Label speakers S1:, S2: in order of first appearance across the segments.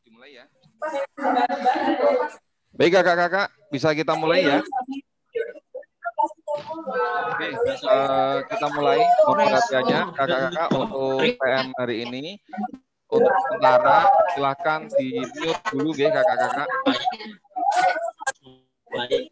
S1: Dimulai ya. Baik kakak-kakak, bisa kita mulai ya. Oke, kita mulai perhatiannya kakak-kakak untuk PM hari ini. Untuk sementara silahkan di mute dulu ya kakak-kakak. Oke,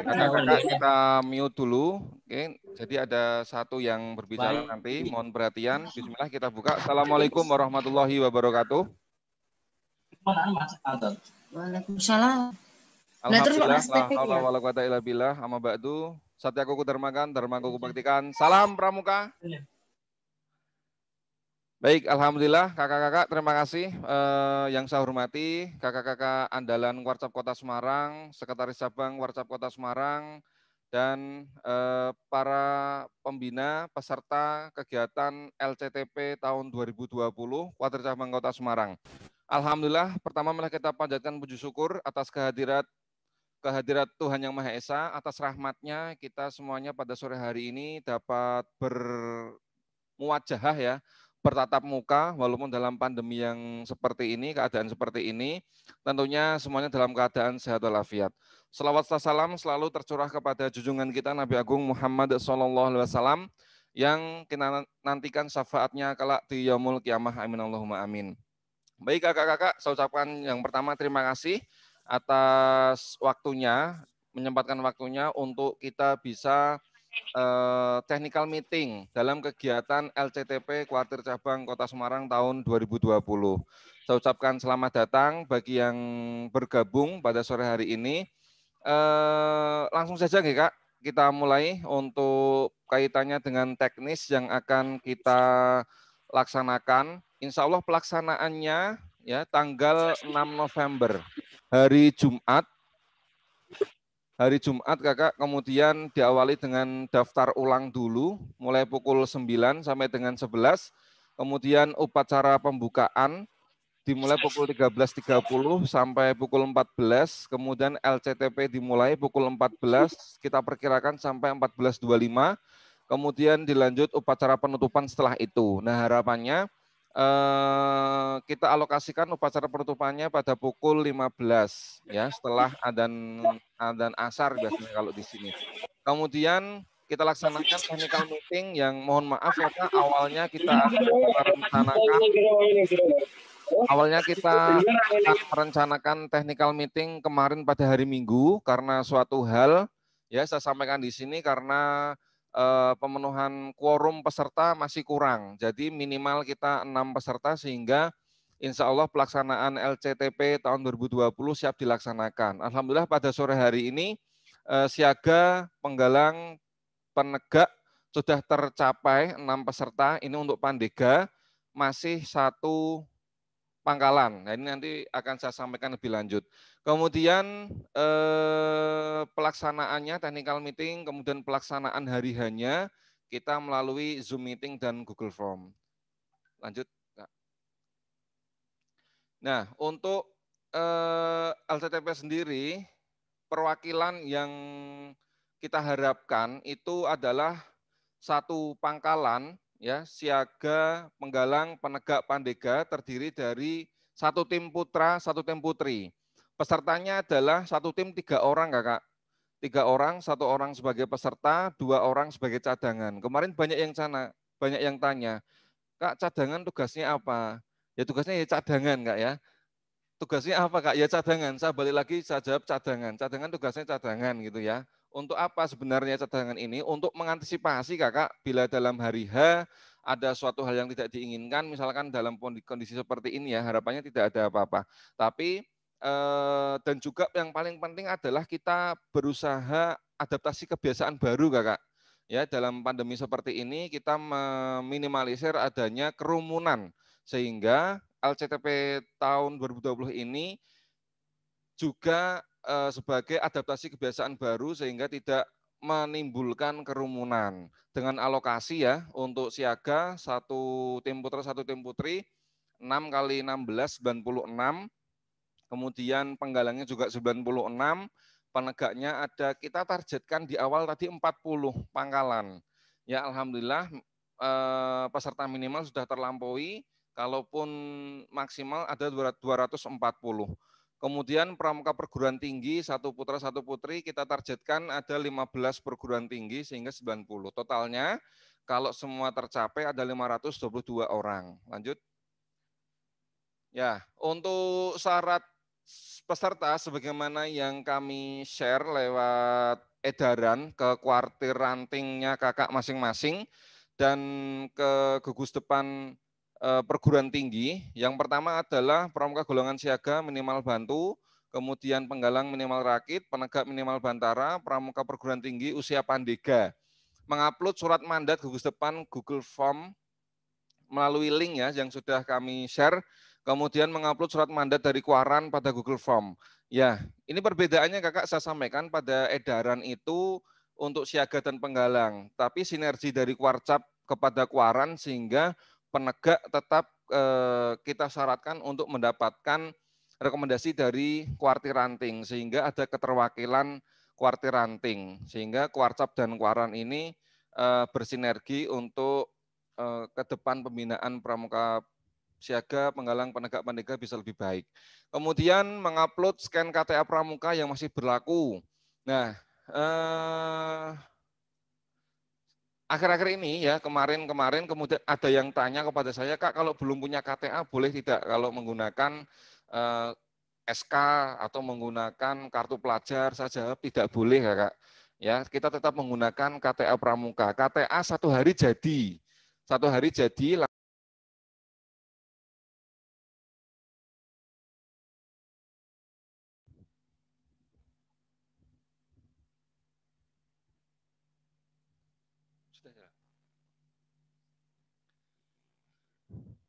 S1: kakak-kakak kita mute dulu. Oke, jadi ada satu yang berbicara nanti. Mohon perhatian. Bismillah kita buka. Assalamualaikum warahmatullahi wabarakatuh.
S2: Waalaikumsalam.
S1: Alhamdulillah, la haula wala quwata illa billah, amma ba'du. Satyaku kudarmakan, dharmaku kubaktikan. Salam pramuka. Baik, alhamdulillah kakak-kakak terima kasih yang saya hormati kakak-kakak andalan Warcap Kota Semarang, Sekretaris Cabang Warcap Kota Semarang, dan para pembina peserta kegiatan LCTP tahun 2020 Kuartir Cabang Kota Semarang. Alhamdulillah, pertama malah kita panjatkan puji syukur atas kehadirat Tuhan Yang Maha Esa, atas rahmatnya kita semuanya pada sore hari ini dapat bermuwajahah ya, bertatap muka walaupun dalam pandemi yang seperti ini, keadaan seperti ini, tentunya semuanya dalam keadaan sehat walafiat. Selawat serta salam selalu tercurah kepada junjungan kita Nabi Agung Muhammad SAW yang kita nantikan syafaatnya kelak di yaumul kiamah. Amin Allahumma amin. Baik kakak-kakak, saya ucapkan yang pertama terima kasih atas waktunya, menyempatkan waktunya untuk kita bisa technical meeting dalam kegiatan LCTP Kuartir Cabang Kota Semarang tahun 2020. Saya ucapkan selamat datang bagi yang bergabung pada sore hari ini. Langsung saja Kak, kita mulai untuk kaitannya dengan teknis yang akan kita laksanakan. Insya Allah pelaksanaannya ya tanggal 6 November, hari Jumat. Hari Jumat kakak, kemudian diawali dengan daftar ulang dulu, mulai pukul 9 sampai dengan 11, kemudian upacara pembukaan dimulai pukul 13.30 sampai pukul 14, kemudian LCTP dimulai pukul 14, kita perkirakan sampai 14.25, kemudian dilanjut upacara penutupan setelah itu. Nah harapannya kita alokasikan upacara penutupannya pada pukul 15 ya setelah adzan asar biasanya kalau di sini. Kemudian kita laksanakan technical meeting yang mohon maaf ya Kak, awalnya kita akan merencanakan technical meeting kemarin pada hari Minggu karena suatu hal ya saya sampaikan di sini karena pemenuhan quorum peserta masih kurang. Jadi minimal kita 6 peserta sehingga insya Allah pelaksanaan LCTP tahun 2020 siap dilaksanakan. Alhamdulillah pada sore hari ini siaga penggalang penegak sudah tercapai 6 peserta. Ini untuk Pandega masih 1 pangkalan. Nah ini nanti akan saya sampaikan lebih lanjut. Kemudian pelaksanaannya technical meeting, kemudian pelaksanaan hari hanya kita melalui Zoom meeting dan Google Form. Lanjut. Nah untuk LCTP sendiri perwakilan yang kita harapkan itu adalah 1 pangkalan ya siaga penggalang penegak Pandega terdiri dari 1 tim putra, 1 tim putri. Pesertanya adalah 1 tim 3 orang kakak. 3 orang, 1 orang sebagai peserta, 2 orang sebagai cadangan. Kemarin banyak yang tanya, Kak cadangan tugasnya apa? Ya tugasnya ya cadangan Kak ya. Tugasnya apa Kak? Ya cadangan. Saya balik lagi saya jawab cadangan. Cadangan tugasnya cadangan gitu ya. Untuk apa sebenarnya cadangan ini? Untuk mengantisipasi kakak bila dalam hari H ada suatu hal yang tidak diinginkan, misalkan dalam kondisi seperti ini ya, harapannya tidak ada apa-apa. Tapi dan juga yang paling penting adalah kita berusaha adaptasi kebiasaan baru kakak. Ya dalam pandemi seperti ini kita meminimalisir adanya kerumunan sehingga LCTP tahun 2020 ini juga sebagai adaptasi kebiasaan baru sehingga tidak menimbulkan kerumunan. Dengan alokasi ya, untuk siaga 1 tim putra 1 tim putri 6 kali 16 96, kemudian penggalangnya juga 96, penegaknya ada, kita targetkan di awal tadi 40 pangkalan. Ya alhamdulillah peserta minimal sudah terlampaui, kalaupun maksimal ada 240. Kemudian pramuka perguruan tinggi 1 putra 1 putri kita targetkan ada 15 perguruan tinggi sehingga 90. Totalnya kalau semua tercapai ada 522 orang. Lanjut. Ya, untuk syarat peserta sebagaimana yang kami share lewat edaran ke kuartir rantingnya kakak masing-masing dan ke gugus depan perguruan tinggi. Yang pertama adalah pramuka golongan siaga minimal bantu, kemudian penggalang minimal rakit, penegak minimal bantara, pramuka perguruan tinggi usia pandega. Mengupload surat mandat gugus depan Google Form melalui link ya yang sudah kami share, kemudian mengupload surat mandat dari Kuaran pada Google Form. Ya, ini perbedaannya kakak saya sampaikan pada edaran itu untuk siaga dan penggalang, tapi sinergi dari Kuarcap kepada Kuaran sehingga penegak tetap kita syaratkan untuk mendapatkan rekomendasi dari kuartir ranting sehingga ada keterwakilan kuartir ranting sehingga Kuarcap dan Kuaran ini bersinergi untuk ke depan pembinaan pramuka siaga, penggalang, penegak pandega bisa lebih baik. Kemudian mengupload scan KTA pramuka yang masih berlaku. Nah, akhir-akhir ini ya kemarin kemudian ada yang tanya kepada saya, Kak kalau belum punya KTA boleh tidak kalau menggunakan SK atau menggunakan kartu pelajar? Saya jawab tidak boleh ya Kak. Ya kita tetap menggunakan KTA pramuka. KTA 1 hari jadi, 1 hari jadi.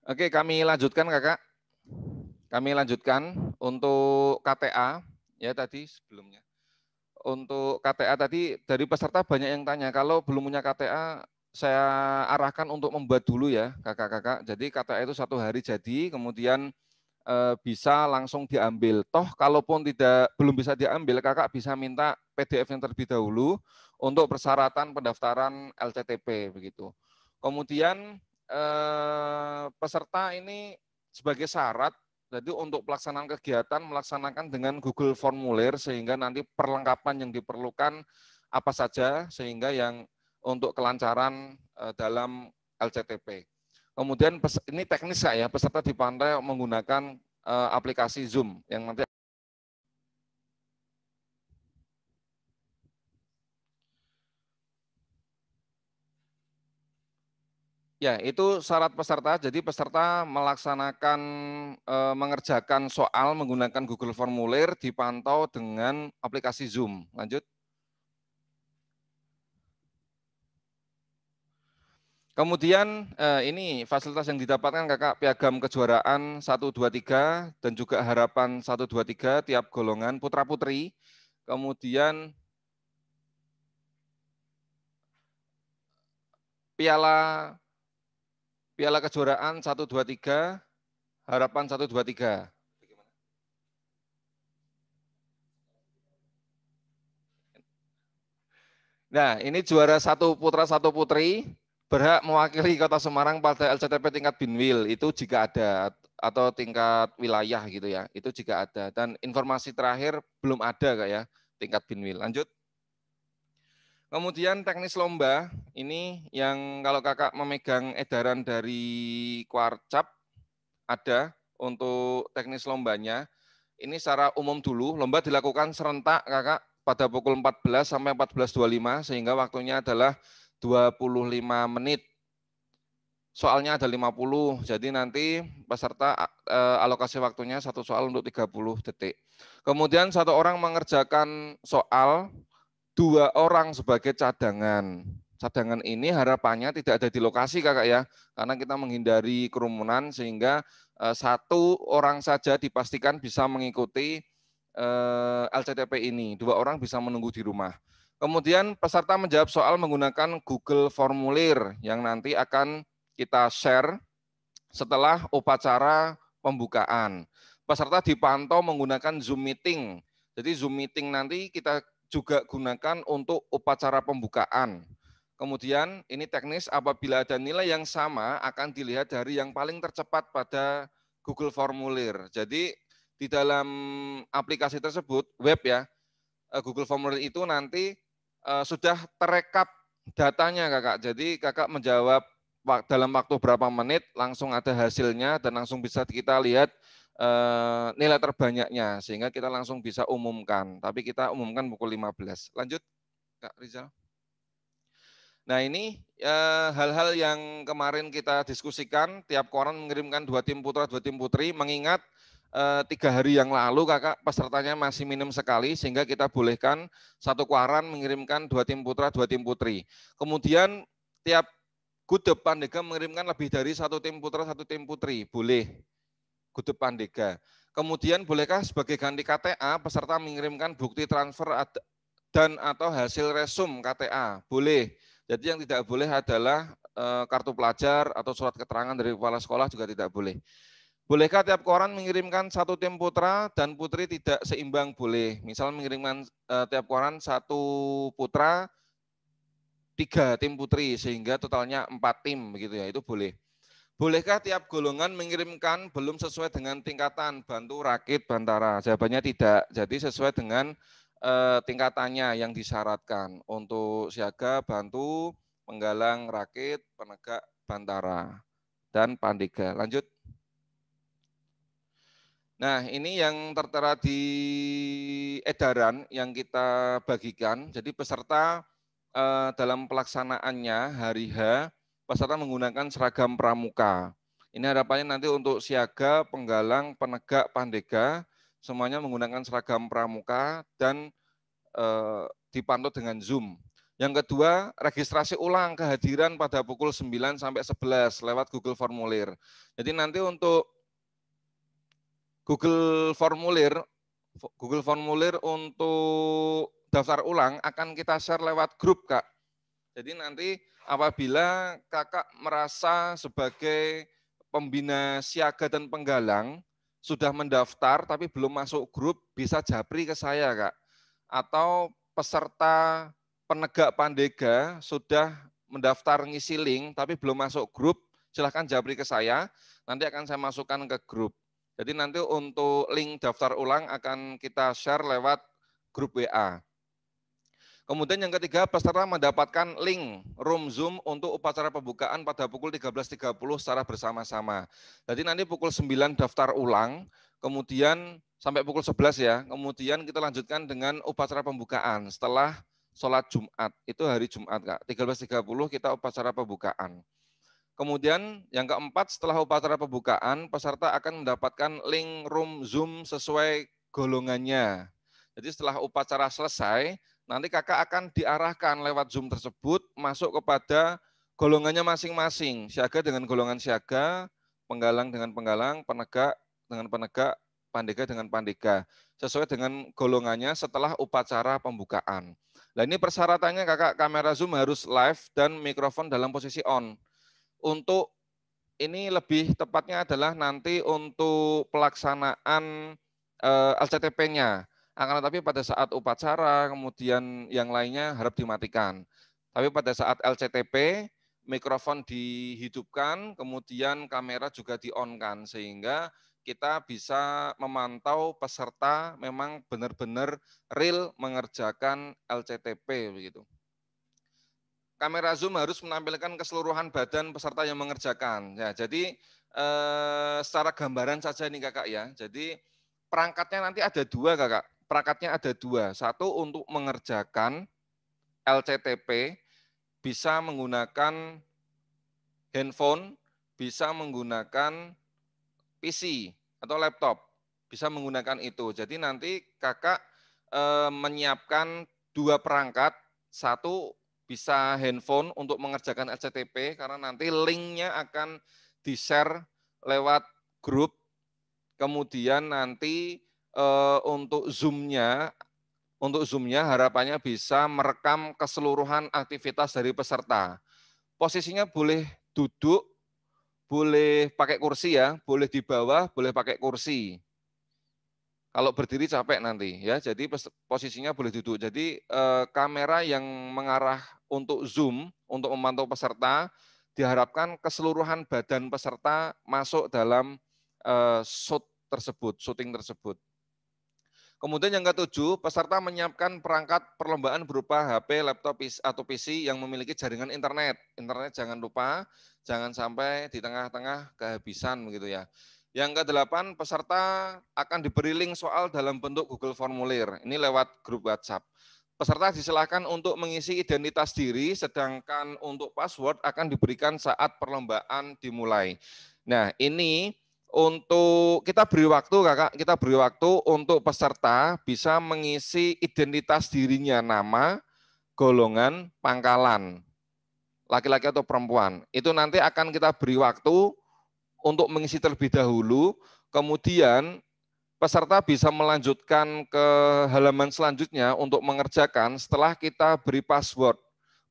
S1: Oke, kami lanjutkan Kakak. Kami lanjutkan untuk KTA ya tadi sebelumnya. Untuk KTA tadi dari peserta banyak yang tanya, kalau belum punya KTA saya arahkan untuk membuat dulu ya kakak-kakak. Jadi KTA itu 1 hari jadi, kemudian bisa langsung diambil. Toh kalaupun belum bisa diambil, kakak bisa minta PDF yang terlebih dahulu untuk persyaratan pendaftaran LCTP begitu. Kemudian peserta ini sebagai syarat, jadi untuk pelaksanaan kegiatan melaksanakan dengan Google Formulir sehingga nanti perlengkapan yang diperlukan apa saja sehingga yang untuk kelancaran dalam LCTP. Kemudian ini teknis ya, peserta dipantau menggunakan aplikasi Zoom yang nanti ya itu syarat peserta. Jadi peserta melaksanakan mengerjakan soal menggunakan Google Formulir dipantau dengan aplikasi Zoom. Lanjut. Kemudian ini fasilitas yang didapatkan kakak, piagam kejuaraan 1, 2, 3 dan juga harapan 1, 2, 3 tiap golongan putra putri. Kemudian piala kejuaraan 1, 2, 3, harapan 1, 2, 3. Nah ini juara 1 putra 1 putri berhak mewakili Kota Semarang pada LCTP tingkat Binwil itu jika ada, atau tingkat wilayah gitu ya, itu jika ada. Dan informasi terakhir belum ada Kak ya, tingkat Binwil. Lanjut. Kemudian teknis lomba, ini yang kalau kakak memegang edaran dari Kuarcap, ada untuk teknis lombanya. Ini secara umum dulu, lomba dilakukan serentak kakak pada pukul 14 sampai 14.25 sehingga waktunya adalah 25 menit. Soalnya ada 50, jadi nanti peserta alokasi waktunya 1 soal untuk 30 detik. Kemudian 1 orang mengerjakan soal, 2 orang sebagai cadangan. Cadangan ini harapannya tidak ada di lokasi kakak ya, karena kita menghindari kerumunan sehingga 1 orang saja dipastikan bisa mengikuti LCTP ini, 2 orang bisa menunggu di rumah. Kemudian peserta menjawab soal menggunakan Google Formulir yang nanti akan kita share setelah upacara pembukaan. Peserta dipantau menggunakan Zoom Meeting. Jadi Zoom Meeting nanti kita juga gunakan untuk upacara pembukaan. Kemudian ini teknis, apabila ada nilai yang sama akan dilihat dari yang paling tercepat pada Google Formulir. Jadi di dalam aplikasi tersebut, web ya, Google Formulir itu nanti sudah terekap datanya kakak. Jadi kakak menjawab dalam waktu berapa menit langsung ada hasilnya dan langsung bisa kita lihat nilai terbanyaknya sehingga kita langsung bisa umumkan. Tapi kita umumkan pukul 15. Lanjut Kak Rizal. Nah ini hal-hal yang kemarin kita diskusikan, tiap koran mengirimkan 2 tim putra, 2 tim putri, mengingat 3 hari yang lalu kakak pesertanya masih minim sekali sehingga kita bolehkan satu koran mengirimkan 2 tim putra, 2 tim putri. Kemudian tiap Gudep Pandega mengirimkan lebih dari 1 tim putra, 1 tim putri, boleh Gudep Pandega. Kemudian bolehkah sebagai ganti KTA peserta mengirimkan bukti transfer dan atau hasil resum KTA, boleh. Jadi yang tidak boleh adalah kartu pelajar atau surat keterangan dari kepala sekolah juga tidak boleh. Bolehkah tiap koran mengirimkan 1 tim putra dan putri tidak seimbang? Boleh. Misal mengirimkan tiap koran 1 putra, 3 tim putri, sehingga totalnya 4 tim, begitu ya, itu boleh. Bolehkah tiap golongan mengirimkan belum sesuai dengan tingkatan, bantu, rakit, bantara? Jawabannya tidak. Jadi sesuai dengan tingkatannya yang disyaratkan. Untuk siaga, bantu, penggalang, rakit, penegak, bantara, dan pandega. Lanjut. Nah, ini yang tertera di edaran yang kita bagikan. Jadi peserta dalam pelaksanaannya hari H, peserta menggunakan seragam pramuka. Ini harapannya nanti untuk siaga, penggalang, penegak, pandega, semuanya menggunakan seragam pramuka dan dipantau dengan Zoom. Yang kedua, registrasi ulang kehadiran pada pukul 9 sampai 11 lewat Google Formulir. Jadi nanti untuk Google Formulir untuk daftar ulang akan kita share lewat grup, Kak. Jadi nanti apabila kakak merasa sebagai pembina siaga dan penggalang sudah mendaftar tapi belum masuk grup, bisa japri ke saya, Kak. Atau peserta penegak pandega sudah mendaftar ngisi link tapi belum masuk grup, silahkan japri ke saya, nanti akan saya masukkan ke grup. Jadi nanti untuk link daftar ulang akan kita share lewat grup WA. Kemudian yang ketiga, peserta mendapatkan link room Zoom untuk upacara pembukaan pada pukul 13.30 secara bersama-sama. Jadi nanti pukul 9 daftar ulang, kemudian sampai pukul 11 ya, kemudian kita lanjutkan dengan upacara pembukaan setelah sholat Jumat. Itu hari Jumat, Kak. 13.30 kita upacara pembukaan. Kemudian yang keempat, setelah upacara pembukaan, peserta akan mendapatkan link room Zoom sesuai golongannya. Jadi setelah upacara selesai, nanti kakak akan diarahkan lewat Zoom tersebut masuk kepada golongannya masing-masing. Siaga dengan golongan siaga, penggalang dengan penggalang, penegak dengan penegak, pandega dengan pandega. Sesuai dengan golongannya setelah upacara pembukaan. Nah ini persyaratannya kakak, kamera Zoom harus live dan mikrofon dalam posisi on. Untuk ini lebih tepatnya adalah nanti untuk pelaksanaan LCTP-nya. Akan tetapi pada saat upacara, kemudian yang lainnya harap dimatikan. Tapi pada saat LCTP, mikrofon dihidupkan, kemudian kamera juga di-on-kan, sehingga kita bisa memantau peserta memang benar-benar real mengerjakan LCTP begitu. Kamera Zoom harus menampilkan keseluruhan badan peserta yang mengerjakan. Ya, jadi secara gambaran saja nih kakak ya. Jadi perangkatnya nanti ada 2 kakak. Perangkatnya ada 2. Satu untuk mengerjakan LCTP bisa menggunakan handphone, bisa menggunakan PC atau laptop, bisa menggunakan itu. Jadi nanti kakak menyiapkan 2 perangkat, satu bisa handphone untuk mengerjakan LCTP karena nanti linknya akan di-share lewat grup, kemudian nanti untuk Zoom-nya Untuk Zoom-nya harapannya bisa merekam keseluruhan aktivitas dari peserta. Posisinya boleh duduk, boleh pakai kursi ya, boleh di bawah, boleh pakai kursi. Kalau berdiri capek nanti ya, jadi posisinya boleh duduk. Jadi kamera yang mengarah untuk Zoom, untuk memantau peserta, diharapkan keseluruhan badan peserta masuk dalam syuting tersebut. Kemudian yang ketujuh, peserta menyiapkan perangkat perlombaan berupa HP, laptop, atau PC yang memiliki jaringan internet. Internet jangan lupa, jangan sampai di tengah-tengah kehabisan begitu ya. Yang kedelapan, peserta akan diberi link soal dalam bentuk Google Formulir. Ini lewat grup WhatsApp. Peserta disilakan untuk mengisi identitas diri, sedangkan untuk password akan diberikan saat perlombaan dimulai. Nah, ini untuk kita beri waktu Kakak, kita beri waktu untuk peserta bisa mengisi identitas dirinya, nama, golongan, pangkalan, laki-laki atau perempuan. Itu nanti akan kita beri waktu untuk mengisi terlebih dahulu, kemudian peserta bisa melanjutkan ke halaman selanjutnya untuk mengerjakan setelah kita beri password.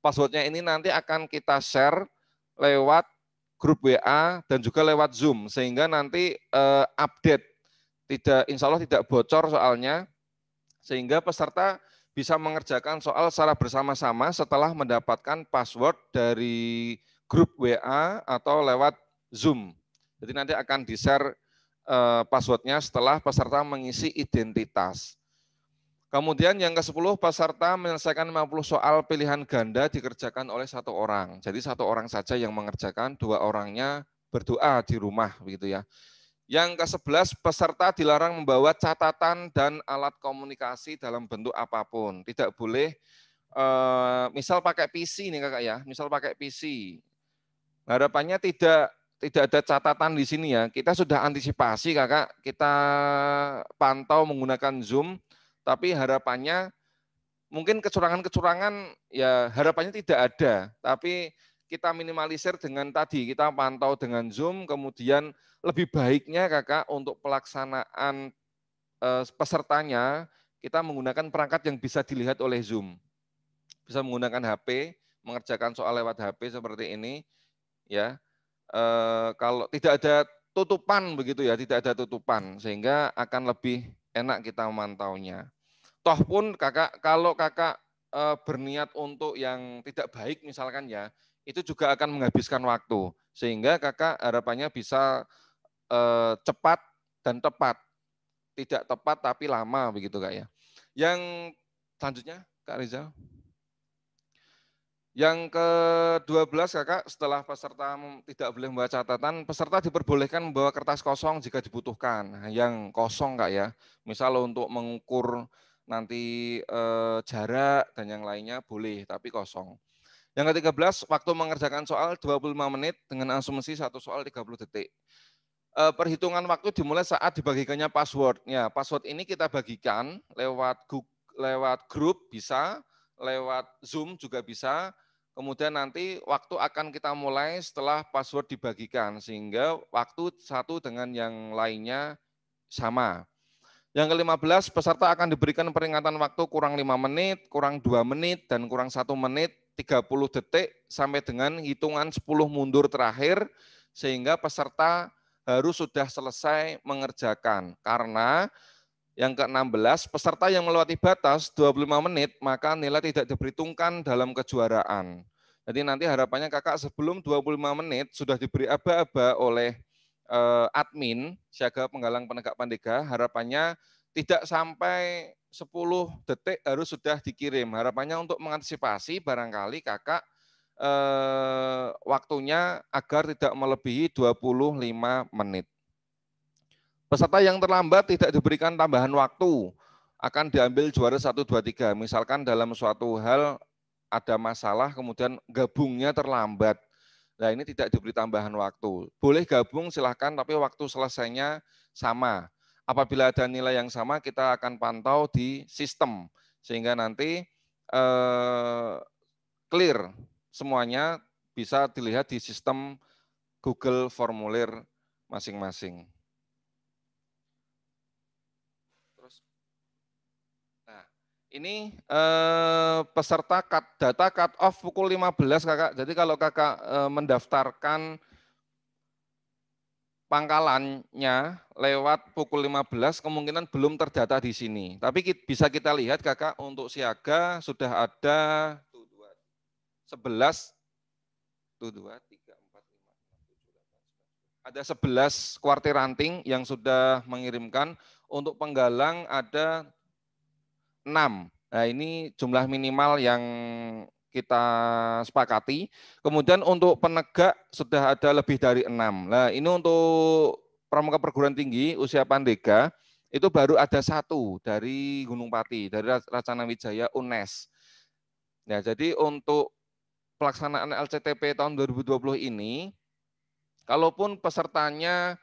S1: Passwordnya ini nanti akan kita share lewat grup WA dan juga lewat Zoom, sehingga nanti update, insya Allah tidak bocor soalnya, sehingga peserta bisa mengerjakan soal secara bersama-sama setelah mendapatkan password dari grup WA atau lewat Zoom. Jadi nanti akan di-share passwordnya setelah peserta mengisi identitas. Kemudian yang ke-10, peserta menyelesaikan 50 soal pilihan ganda dikerjakan oleh satu orang. Jadi satu orang saja yang mengerjakan, dua orangnya berdoa di rumah begitu ya. Yang ke-11, peserta dilarang membawa catatan dan alat komunikasi dalam bentuk apapun. Tidak boleh, misal pakai PC nih Kakak ya, misal pakai PC. Harapannya tidak ada catatan di sini ya. Kita sudah antisipasi Kakak, kita pantau menggunakan Zoom, tapi harapannya mungkin kecurangan-kecurangan ya harapannya tidak ada, tapi kita minimalisir dengan tadi, kita pantau dengan Zoom, kemudian lebih baiknya Kakak untuk pelaksanaan pesertanya, kita menggunakan perangkat yang bisa dilihat oleh Zoom. Bisa menggunakan HP, mengerjakan soal lewat HP seperti ini, ya. Kalau tidak ada tutupan begitu ya, tidak ada tutupan, sehingga akan lebih enak kita memantaunya. Toh pun Kakak, kalau Kakak berniat untuk yang tidak baik misalkan ya, itu juga akan menghabiskan waktu. Sehingga Kakak harapannya bisa cepat dan tepat. Tidak tepat tapi lama begitu Kak ya. Yang selanjutnya Kak Rizal. Yang ke-12 Kakak, setelah peserta tidak boleh membawa catatan, peserta diperbolehkan membawa kertas kosong jika dibutuhkan. Yang kosong Kak ya, misal untuk mengukur nanti jarak dan yang lainnya boleh, tapi kosong. Yang ke-13, waktu mengerjakan soal 25 menit dengan asumsi satu soal 30 detik. Perhitungan waktu dimulai saat dibagikannya password. Ya, password ini kita bagikan lewat grup bisa, lewat Zoom juga bisa. Kemudian nanti waktu akan kita mulai setelah password dibagikan, sehingga waktu satu dengan yang lainnya sama. Yang ke-15, peserta akan diberikan peringatan waktu kurang 5 menit, kurang 2 menit, dan kurang 1 menit, 30 detik, sampai dengan hitungan 10 mundur terakhir, sehingga peserta harus sudah selesai mengerjakan. Karena yang ke-16, peserta yang melewati batas 25 menit, maka nilai tidak diperhitungkan dalam kejuaraan. Jadi nanti harapannya Kakak sebelum 25 menit sudah diberi aba-aba oleh admin, siaga penggalang penegak pandega, harapannya tidak sampai 10 detik harus sudah dikirim. Harapannya untuk mengantisipasi barangkali Kakak waktunya agar tidak melebihi 25 menit. Peserta yang terlambat tidak diberikan tambahan waktu, akan diambil juara 1, 2, 3. Misalkan dalam suatu hal ada masalah, kemudian gabungnya terlambat. Nah ini tidak diberi tambahan waktu. Boleh gabung silahkan, tapi waktu selesainya sama. Apabila ada nilai yang sama, kita akan pantau di sistem. Sehingga nanti clear semuanya bisa dilihat di sistem Google Formulir masing-masing. Nah, Ini peserta data cut off pukul 15 kakak. Jadi kalau kakak mendaftarkan pangkalannya lewat pukul 15 kemungkinan belum terdata di sini. Tapi bisa kita lihat kakak untuk siaga sudah ada 11, 11 kuartir ranting yang sudah mengirimkan. Untuk penggalang ada 6. Nah, ini jumlah minimal yang kita sepakati. Kemudian untuk penegak sudah ada lebih dari 6. Nah, ini untuk pramuka perguruan tinggi usia Pandega itu baru ada 1 dari Gunung Pati, dari Racana Wijaya UNES. Nah, jadi untuk pelaksanaan LCTP tahun 2020 ini, kalaupun pesertanya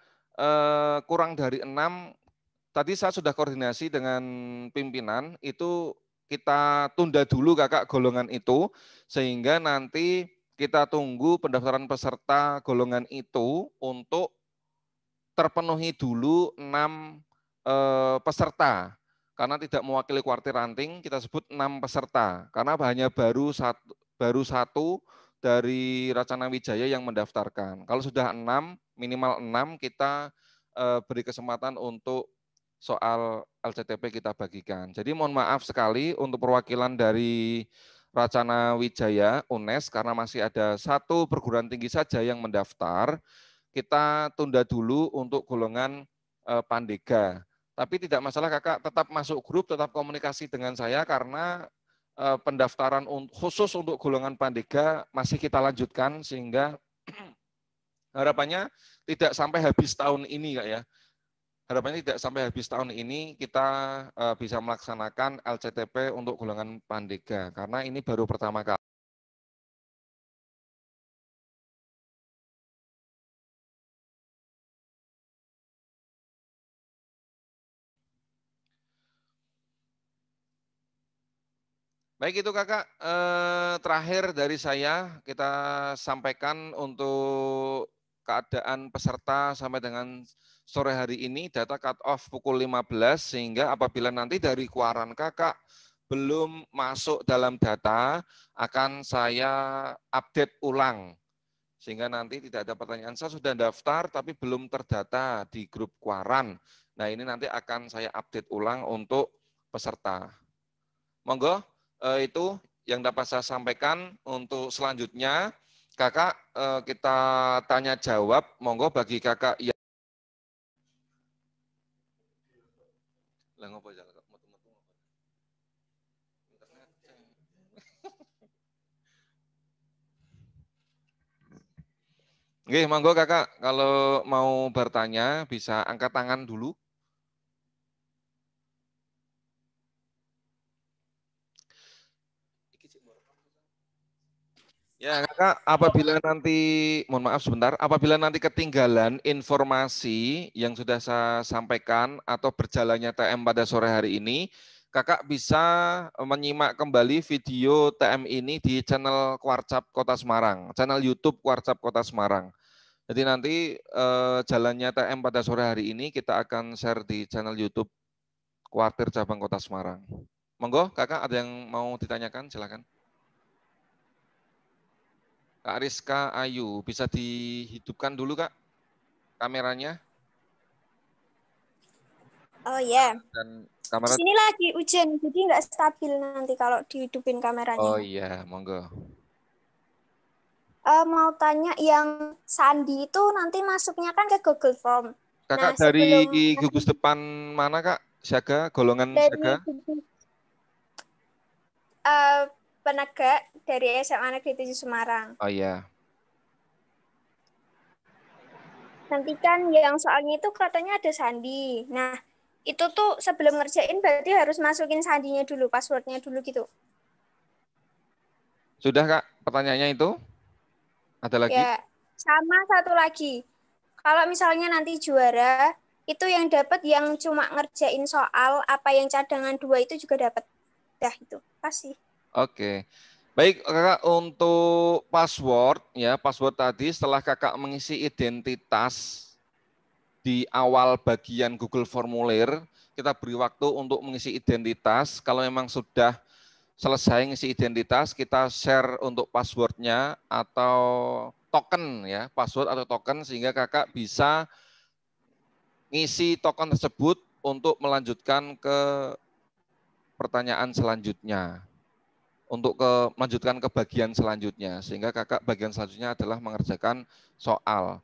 S1: kurang dari 6, tadi saya sudah koordinasi dengan pimpinan, itu kita tunda dulu kakak golongan itu, sehingga nanti kita tunggu pendaftaran peserta golongan itu untuk terpenuhi dulu 6 peserta. Karena tidak mewakili kuartir ranting, kita sebut 6 peserta. Karena hanya baru satu dari Racana Wijaya yang mendaftarkan. Kalau sudah 6, minimal 6, kita beri kesempatan untuk soal LCTP kita bagikan. Jadi mohon maaf sekali untuk perwakilan dari Racana Wijaya UNES karena masih ada 1 perguruan tinggi saja yang mendaftar. Kita tunda dulu untuk golongan Pandega. Tapi tidak masalah kakak, tetap masuk grup, tetap komunikasi dengan saya karena pendaftaran khusus untuk golongan Pandega masih kita lanjutkan sehingga harapannya tidak sampai habis tahun ini kak ya. Harapannya tidak sampai habis tahun ini kita bisa melaksanakan LCTP untuk golongan Pandega karena ini baru pertama kali. Baik itu kakak, terakhir dari saya kita sampaikan untuk keadaan peserta sampai dengan sore hari ini, data cut off pukul 15, sehingga apabila nanti dari kuaran kakak belum masuk dalam data, akan saya update ulang. Sehingga nanti tidak ada pertanyaan, saya sudah daftar tapi belum terdata di grup kuaran. Nah ini nanti akan saya update ulang untuk peserta. Monggo. Itu yang dapat saya sampaikan. Untuk selanjutnya, kakak kita tanya jawab. Monggo bagi kakak yang Oke, monggo kakak kalau mau bertanya bisa angkat tangan dulu. Ya kakak, apabila nanti, mohon maaf sebentar, apabila nanti ketinggalan informasi yang sudah saya sampaikan atau berjalannya TM pada sore hari ini, kakak bisa menyimak kembali video TM ini di channel Kuarcap Kota Semarang, channel YouTube Kuarcap Kota Semarang. Jadi nanti jalannya TM pada sore hari ini kita akan share di channel YouTube Kuartir Cabang Kota Semarang. Monggo kakak ada yang mau ditanyakan, silakan. Kak Rizka Ayu, bisa dihidupkan dulu Kak kameranya.
S3: Oh ya.
S1: Dan kamera.
S3: Di sini lagi hujan, jadi nggak stabil nanti kalau dihidupin kameranya.
S1: Oh iya, monggo.
S3: Mau tanya yang Sandi itu nanti masuknya kan ke Google Form.
S1: Kakak
S3: Nah,
S1: dari
S3: sebelum
S1: gugus depan mana Kak? Siaga, golongan
S3: dari
S1: siaga?
S3: penegak dari SMA Negeri 7 Semarang.
S1: Oh iya.
S3: Nanti kan yang soalnya itu katanya ada sandi. Nah, itu tuh sebelum ngerjain berarti harus masukin sandinya dulu, passwordnya dulu gitu.
S1: Sudah Kak, pertanyaannya itu? Ada lagi?
S3: Ya, sama satu lagi. Kalau misalnya nanti juara, itu yang dapat yang cuma ngerjain soal, apa yang cadangan 2 itu juga dapat. Dah itu, pasti.
S1: Oke. Baik Kakak, untuk password ya, password tadi setelah Kakak mengisi identitas di awal bagian Google Formulir, kita beri waktu untuk mengisi identitas. Kalau memang sudah selesai ngisi identitas, kita share untuk passwordnya atau token ya, password atau token sehingga kakak bisa ngisi token tersebut untuk melanjutkan ke pertanyaan selanjutnya. Untuk melanjutkan ke bagian selanjutnya, sehingga kakak bagian selanjutnya adalah mengerjakan soal.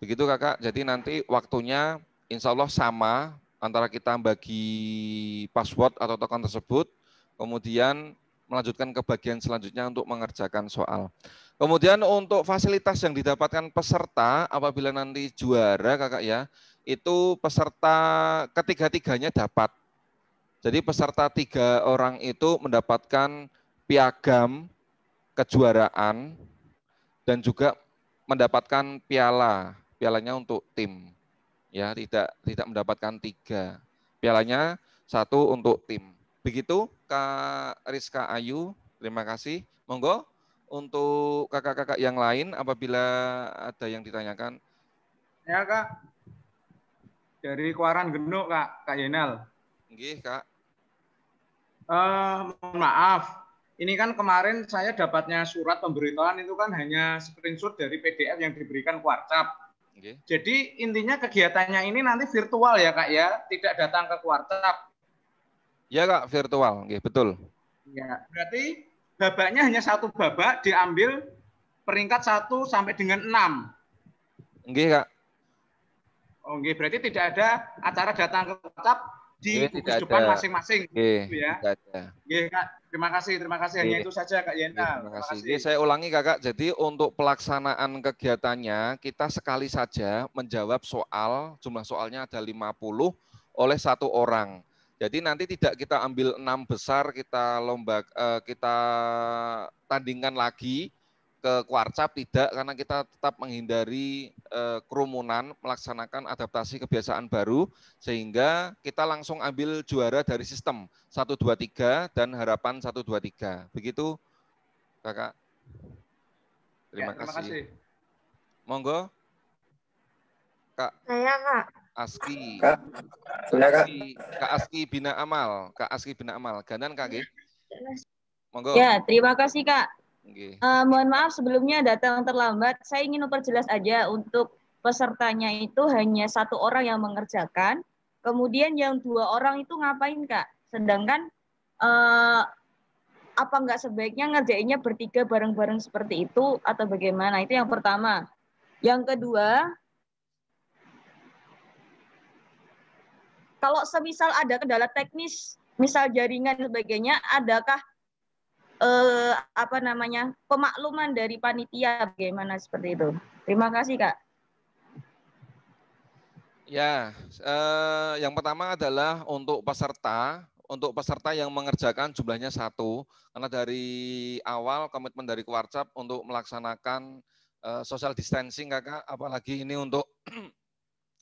S1: Begitu kakak, jadi nanti waktunya insya Allah sama antara kita bagi password atau token tersebut, kemudian melanjutkan ke bagian selanjutnya untuk mengerjakan soal. Kemudian untuk fasilitas yang didapatkan peserta apabila nanti juara kakak ya, itu peserta ketiga-tiganya dapat. Jadi peserta 3 orang itu mendapatkan piagam kejuaraan dan juga mendapatkan piala. Pialanya untuk tim. Ya, tidak mendapatkan 3. Pialanya 1 untuk tim. Begitu Kak Rizka Ayu, terima kasih. Monggo untuk kakak-kakak yang lain apabila ada yang ditanyakan.
S4: Ya Kak, dari Kuaran Genuk Kak Yenal.
S1: Nggih Kak.
S4: Mohon maaf, ini kan kemarin saya dapatnya surat pemberitahuan itu kan hanya screenshot dari PDF yang diberikan Kuarcap.
S1: Okay.
S4: Jadi intinya kegiatannya ini nanti virtual ya Kak ya, tidak datang ke Kuarcap.
S1: Ya Kak, virtual, okay, betul.
S4: Ya, berarti babaknya hanya 1 babak diambil peringkat 1 sampai dengan 6.
S1: Nggih Kak.
S4: Oh, nggih, berarti tidak ada acara datang ke Kuarcap di gugus depan masing-masing.
S1: Gitu
S4: ya.
S1: Tidak ada.
S4: Kak, terima kasih. Hanya itu saja Kak Yenta.
S1: Terima kasih. Saya ulangi Kakak, jadi untuk pelaksanaan kegiatannya kita sekali saja menjawab soal, jumlah soalnya ada 50 oleh 1 orang. Jadi nanti tidak kita ambil 6 besar, kita kita tandingkan lagi ke Kuarcap, tidak, karena kita tetap menghindari kerumunan, melaksanakan adaptasi kebiasaan baru, sehingga kita langsung ambil juara dari sistem 1, 2, 3 dan harapan 1, 2, 3. Begitu Kakak. Terima kasih. Monggo. Kak.
S2: Saya Kak.
S1: Aski.
S5: Kak.
S1: Kak Aski Bina Amal. Kak Aski Bina Amal. Gandan Kak, nggih. Monggo.
S6: Ya, terima kasih Kak.
S1: Okay.
S6: Mohon maaf sebelumnya datang terlambat. Saya ingin memperjelas aja untuk pesertanya itu hanya 1 orang yang mengerjakan, kemudian yang 2 orang itu ngapain Kak? Sedangkan apa nggak sebaiknya ngerjainnya bertiga bareng-bareng seperti itu atau bagaimana? Itu yang pertama. Yang kedua, kalau semisal ada kendala teknis, misal jaringan dan sebagainya, adakah pemakluman dari panitia bagaimana seperti itu? Terima kasih Kak.
S1: Ya, yang pertama adalah untuk peserta yang mengerjakan jumlahnya 1, karena dari awal komitmen dari Kuarcap untuk melaksanakan social distancing Kakak, apalagi ini untuk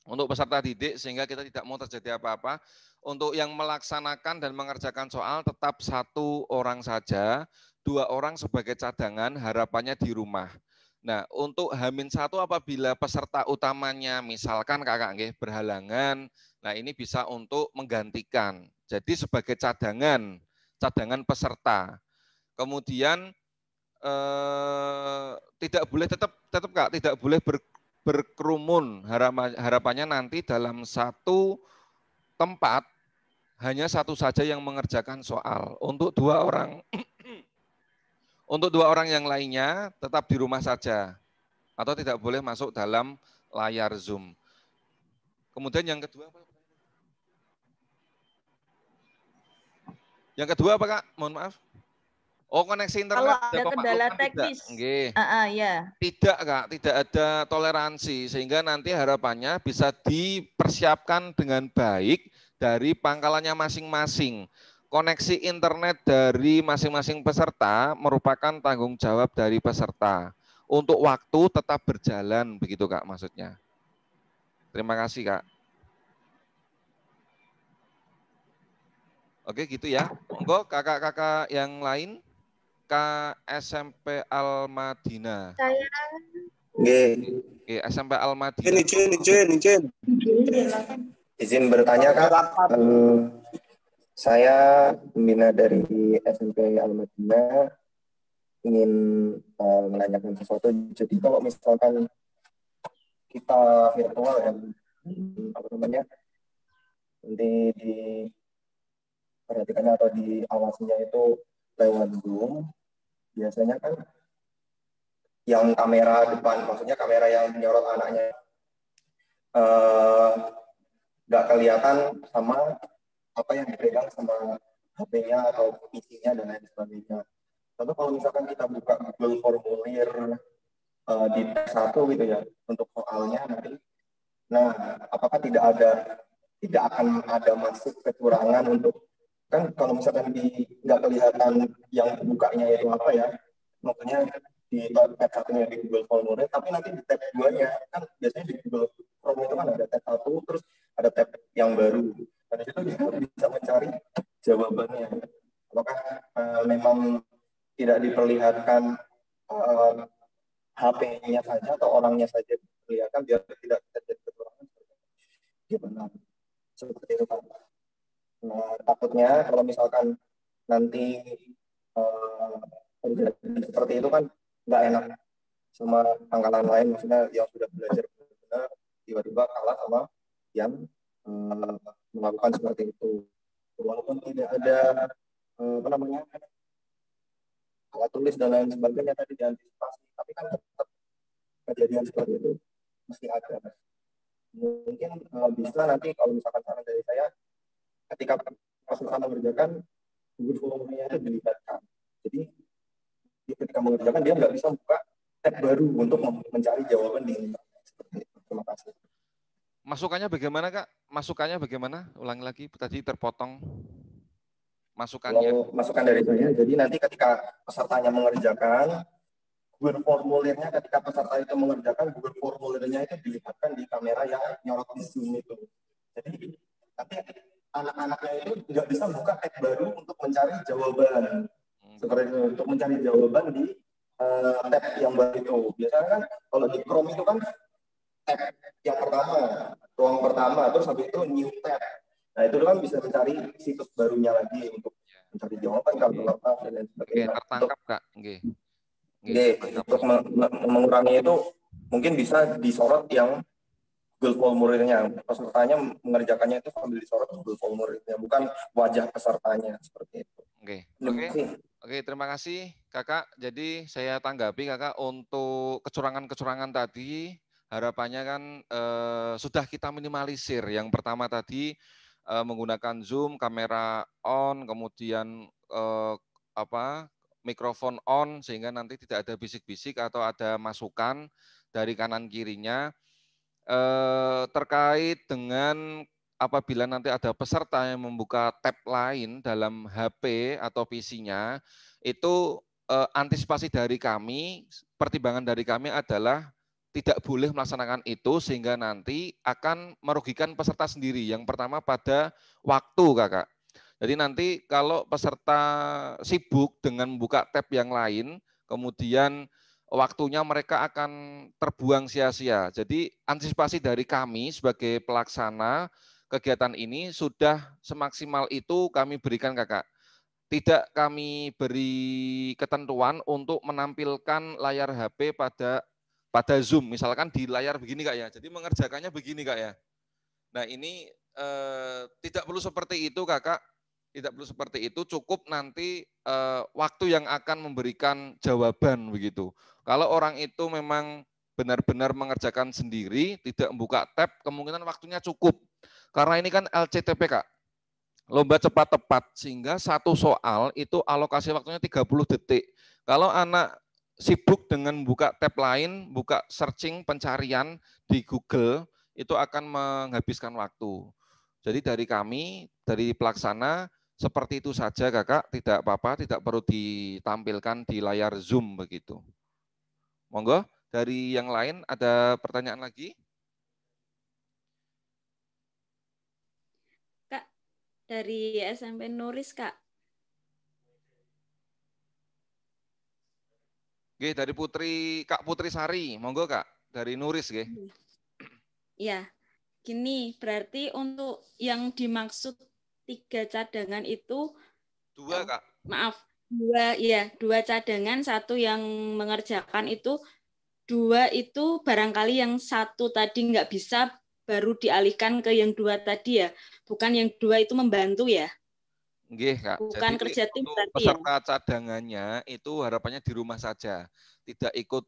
S1: untuk peserta didik sehingga kita tidak mau terjadi apa-apa. Untuk yang melaksanakan dan mengerjakan soal tetap 1 orang saja, 2 orang sebagai cadangan, harapannya di rumah. Nah, untuk H-1 apabila peserta utamanya misalkan kakak nggih berhalangan, nah ini bisa untuk menggantikan. Jadi sebagai cadangan peserta. Kemudian tidak boleh tetap Kak, tidak boleh berkerumun. Harapannya nanti dalam 1 tempat hanya 1 saja yang mengerjakan soal. Untuk 2 orang yang lainnya tetap di rumah saja atau tidak boleh masuk dalam layar Zoom. Kemudian yang kedua apa? Yang kedua apa Kak? Mohon maaf. Oh, koneksi internet.
S6: Kalau ada kendala teknis.
S1: Ya. Tidak Kak, tidak ada toleransi sehingga nanti harapannya bisa dipersiapkan dengan baik dari pangkalannya masing-masing. Koneksi internet dari masing-masing peserta merupakan tanggung jawab dari peserta. Untuk waktu tetap berjalan, begitu Kak maksudnya. Terima kasih Kak. Oke gitu ya. Monggo kakak-kakak yang lain. Kak SMP Al-Madinah.
S2: Saya.
S1: Oke, SMP Al-Madinah.
S5: Izin. Izin bertanya Kak, saya pembina dari SMP Al-Madinah ingin menanyakan sesuatu. Jadi kalau misalkan kita virtual ya, apa namanya, nanti diperhatikannya atau diawasinya itu lewat Zoom, biasanya kan yang kamera depan, maksudnya kamera yang menyorot anaknya nggak kelihatan sama apa yang dipegang sama HP-nya atau PC-nya dan lain sebagainya. Lalu kalau misalkan kita buka Google Formulir di tab 1 gitu ya untuk soalnya nanti, nah apakah tidak akan ada masuk kecurangan untuk, kan kalau misalkan nggak kelihatan yang bukanya itu apa ya, maksudnya di tab 1-nya di Google Formulir, tapi nanti di tab 2-nya kan biasanya di Google Chrome itu kan ada tab 1 terus ada tab yang baru. Dan itu kita bisa mencari jawabannya. Apakah memang tidak diperlihatkan HP-nya saja atau orangnya saja diperlihatkan biar tidak terjadi kecurangan? Gimana? Seperti itu Pak. Nah, takutnya kalau misalkan nanti terjadi seperti itu kan nggak enak sama angkatan lain, maksudnya yang sudah belajar benar-benar tiba-tiba kalah sama yang melakukan seperti itu. Walaupun tidak ada apa namanya alat tulis dan lain sebagainya tadi diantisipasi, tapi kan tetap kejadian seperti itu mesti ada. Mungkin bisa nanti kalau misalkan saran dari saya, ketika peserta mengerjakan Google Form-nya itu dilibatkan. Jadi ketika mengerjakan dia nggak bisa buka tab baru untuk mencari jawaban di internet. Seperti itu. Terima kasih.
S1: Masukannya bagaimana Kak? Masukannya bagaimana? Ulangi lagi, tadi terpotong. Masukannya.
S5: Kalau masukan dari saya, jadi nanti ketika pesertanya mengerjakan, Google Formulirnya ketika peserta itu mengerjakan, Google Formulirnya itu dilihatkan di kamera yang nyorot di Zoom itu. Jadi nanti anak-anaknya itu nggak bisa buka tab baru untuk mencari jawaban. Seperti itu, untuk mencari jawaban di tab yang baru itu. Biasanya kan kalau di Chrome itu kan tab yang pertama, ruang pertama, terus habis itu new tab. Nah itu kan bisa mencari situs barunya lagi untuk mencari jawaban kalau apa dan lain sebagainya.
S1: Oke, tertangkap Kak. Oke.
S5: Untuk mengurangi itu mungkin bisa disorot yang Google Formulirnya, pesertanya mengerjakannya itu sambil disorot Google Formulirnya, bukan wajah pesertanya seperti itu.
S1: Oke, terima kasih Kakak. Jadi saya tanggapi Kakak untuk kecurangan-kecurangan tadi, harapannya kan sudah kita minimalisir. Yang pertama tadi menggunakan Zoom, kamera on, kemudian mikrofon on, sehingga nanti tidak ada bisik-bisik atau ada masukan dari kanan kirinya. Terkait dengan apabila nanti ada peserta yang membuka tab lain dalam HP atau PC-nya, itu antisipasi dari kami, pertimbangan dari kami adalah tidak boleh melaksanakan itu sehingga nanti akan merugikan peserta sendiri. Yang pertama pada waktu Kakak. Jadi nanti kalau peserta sibuk dengan membuka tab yang lain, kemudian waktunya mereka akan terbuang sia-sia. Jadi antisipasi dari kami sebagai pelaksana kegiatan ini sudah semaksimal itu kami berikan Kakak. Tidak kami beri ketentuan untuk menampilkan layar HP pada Zoom, misalkan di layar begini Kak ya. Jadi mengerjakannya begini Kak ya. Nah ini tidak perlu seperti itu Kakak. Tidak perlu seperti itu, cukup nanti waktu yang akan memberikan jawaban begitu. Kalau orang itu memang benar-benar mengerjakan sendiri, tidak membuka tab, kemungkinan waktunya cukup. Karena ini kan LCTP Kak, lomba cepat tepat, sehingga satu soal itu alokasi waktunya 30 detik. Kalau anak sibuk dengan buka tab lain, buka searching pencarian di Google, itu akan menghabiskan waktu. Jadi dari kami, dari pelaksana, seperti itu saja Kakak, tidak apa-apa, tidak perlu ditampilkan di layar Zoom begitu. Monggo, dari yang lain ada pertanyaan lagi?
S7: Kak, dari SMP Nuris Kak.
S1: Oke, dari Kak Putri Sari, monggo Kak, dari Nuris nggih.
S7: Iya. Gini, berarti untuk yang dimaksud 3 cadangan itu,
S1: Dua, Kak.
S7: maaf, 2 cadangan, 1 yang mengerjakan itu, 2 itu barangkali yang 1 tadi nggak bisa, baru dialihkan ke yang 2 tadi ya. Bukan yang 2 itu membantu ya.
S1: Nggih, Kak.
S7: Bukan
S1: Jadi
S7: kerja tim
S1: untuk
S7: berarti ya.
S1: peserta cadangannya itu harapannya di rumah saja, tidak ikut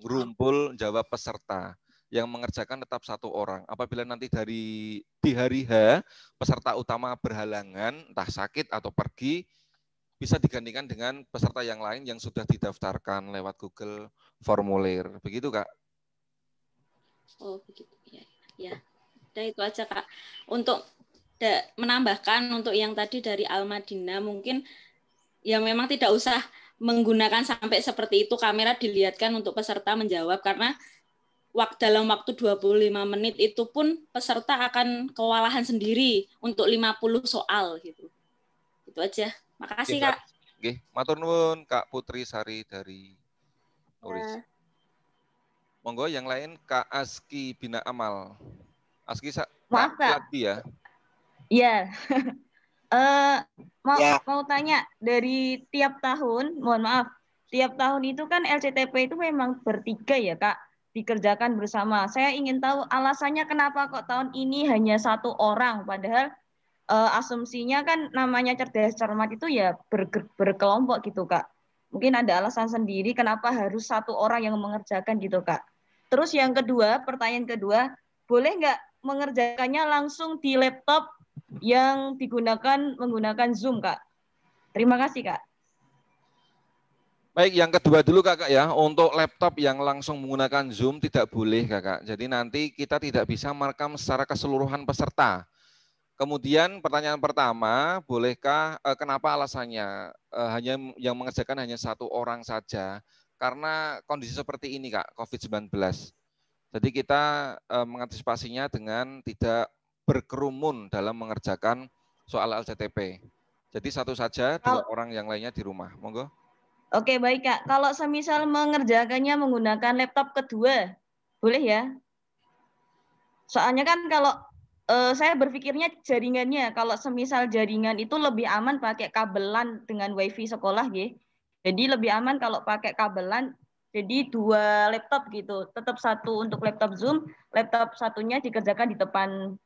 S1: ngumpul jawab peserta. Yang mengerjakan tetap 1 orang. Apabila nanti di hari H peserta utama berhalangan, entah sakit atau pergi, bisa digantikan dengan peserta yang lain yang sudah didaftarkan lewat Google Formulir. Begitu, Kak?
S7: Oh, begitu. Ya. Udah itu aja, Kak. Untuk menambahkan untuk yang tadi dari Al-Madinah, mungkin ya memang tidak usah menggunakan sampai seperti itu, kamera dilihatkan untuk peserta menjawab, karena dalam waktu 25 menit itu pun peserta akan kewalahan sendiri untuk 50 soal gitu. Itu aja. Makasih, Kak.
S1: Nggih, matur nuwun Kak Putri Sari dari Nuris.
S3: Ya.
S1: Monggo yang lain Kak Aski Bina Amal. Aski
S6: Maaf, Kak.
S1: lagi ya.
S6: Iya. Mau tanya, dari tiap tahun, mohon maaf, tiap tahun itu kan LCTP itu memang bertiga ya, Kak, dikerjakan bersama. Saya ingin tahu alasannya kenapa kok tahun ini hanya 1 orang, padahal asumsinya kan namanya cerdas cermat itu ya berkelompok gitu, Kak. Mungkin ada alasan sendiri kenapa harus 1 orang yang mengerjakan gitu, Kak. Terus yang kedua, pertanyaan kedua, boleh nggak mengerjakannya langsung di laptop yang menggunakan Zoom, Kak? Terima kasih, Kak.
S1: Baik, yang kedua dulu Kakak ya. Untuk laptop yang langsung menggunakan Zoom tidak boleh, Kakak. Jadi nanti kita tidak bisa merekam secara keseluruhan peserta. Kemudian pertanyaan pertama, bolehkah, kenapa alasannya hanya yang mengerjakan hanya 1 orang saja? Karena kondisi seperti ini, Kak, COVID-19. Jadi kita mengantisipasinya dengan tidak berkerumun dalam mengerjakan soal LCTP. Jadi 1 saja, 2 orang yang lainnya di rumah. Monggo.
S6: Oke, baik, Kak. Kalau semisal mengerjakannya menggunakan laptop kedua, boleh ya? Soalnya kan kalau saya berpikirnya jaringannya, kalau semisal jaringan itu lebih aman pakai kabelan dengan WiFi sekolah, ya. Jadi lebih aman kalau pakai kabelan, jadi 2 laptop gitu. Tetap 1 untuk laptop Zoom, laptop satunya dikerjakan di depan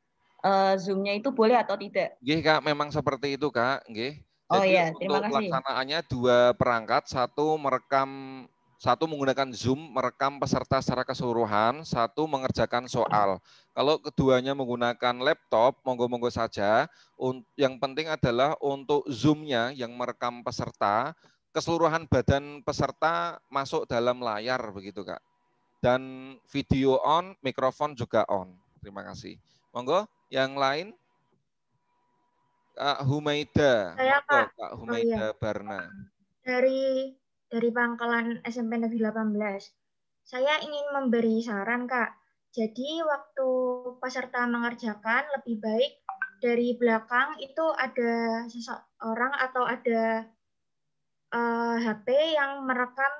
S6: Zoom-nya, itu boleh atau tidak?
S1: Nggih, Kak, memang seperti itu, Kak. Nggih.
S6: Oh
S1: Jadi
S6: ya, terima
S1: untuk
S6: kasih.
S1: pelaksanaannya 2 perangkat, 1 menggunakan Zoom merekam peserta secara keseluruhan, 1 mengerjakan soal. Kalau keduanya menggunakan laptop, monggo-monggo saja. Yang penting adalah untuk Zoom-nya yang merekam peserta, keseluruhan badan peserta masuk dalam layar begitu, Kak. Dan video on, mikrofon juga on. Terima kasih. Monggo, yang lain? Kak Humaida.
S8: Saya,
S1: Monggo,
S8: Kak.
S1: Kak Humaida Barna.
S8: Dari Pangkalan SMP Negeri 18. Saya ingin memberi saran, Kak. Jadi waktu peserta mengerjakan lebih baik dari belakang itu ada seseorang atau ada HP yang merekam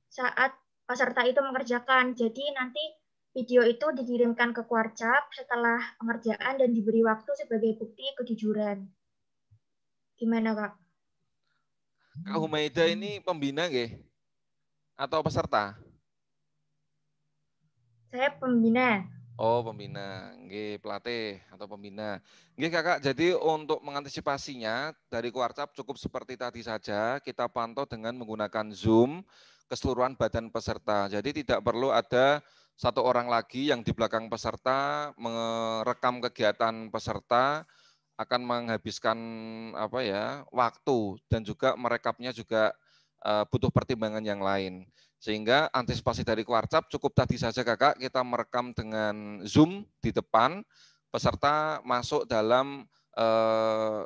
S8: saat peserta itu mengerjakan. Jadi nanti video itu dikirimkan ke Quarcap setelah pengerjaan dan diberi waktu sebagai bukti kejujuran. Gimana, Kak?
S1: Kak Humaida ini pembina nggih? Atau peserta?
S8: Saya pembina.
S1: Oh, pembina. Nggih, pelatih atau pembina. Nggih, Kakak. Jadi untuk mengantisipasinya dari Quarcap cukup seperti tadi saja, kita pantau dengan menggunakan Zoom keseluruhan badan peserta. Jadi tidak perlu ada 1 orang lagi yang di belakang peserta merekam kegiatan peserta, akan menghabiskan waktu dan juga merekapnya juga butuh pertimbangan yang lain. Sehingga antisipasi dari Quarcap cukup tadi saja, Kakak, kita merekam dengan Zoom di depan, peserta masuk dalam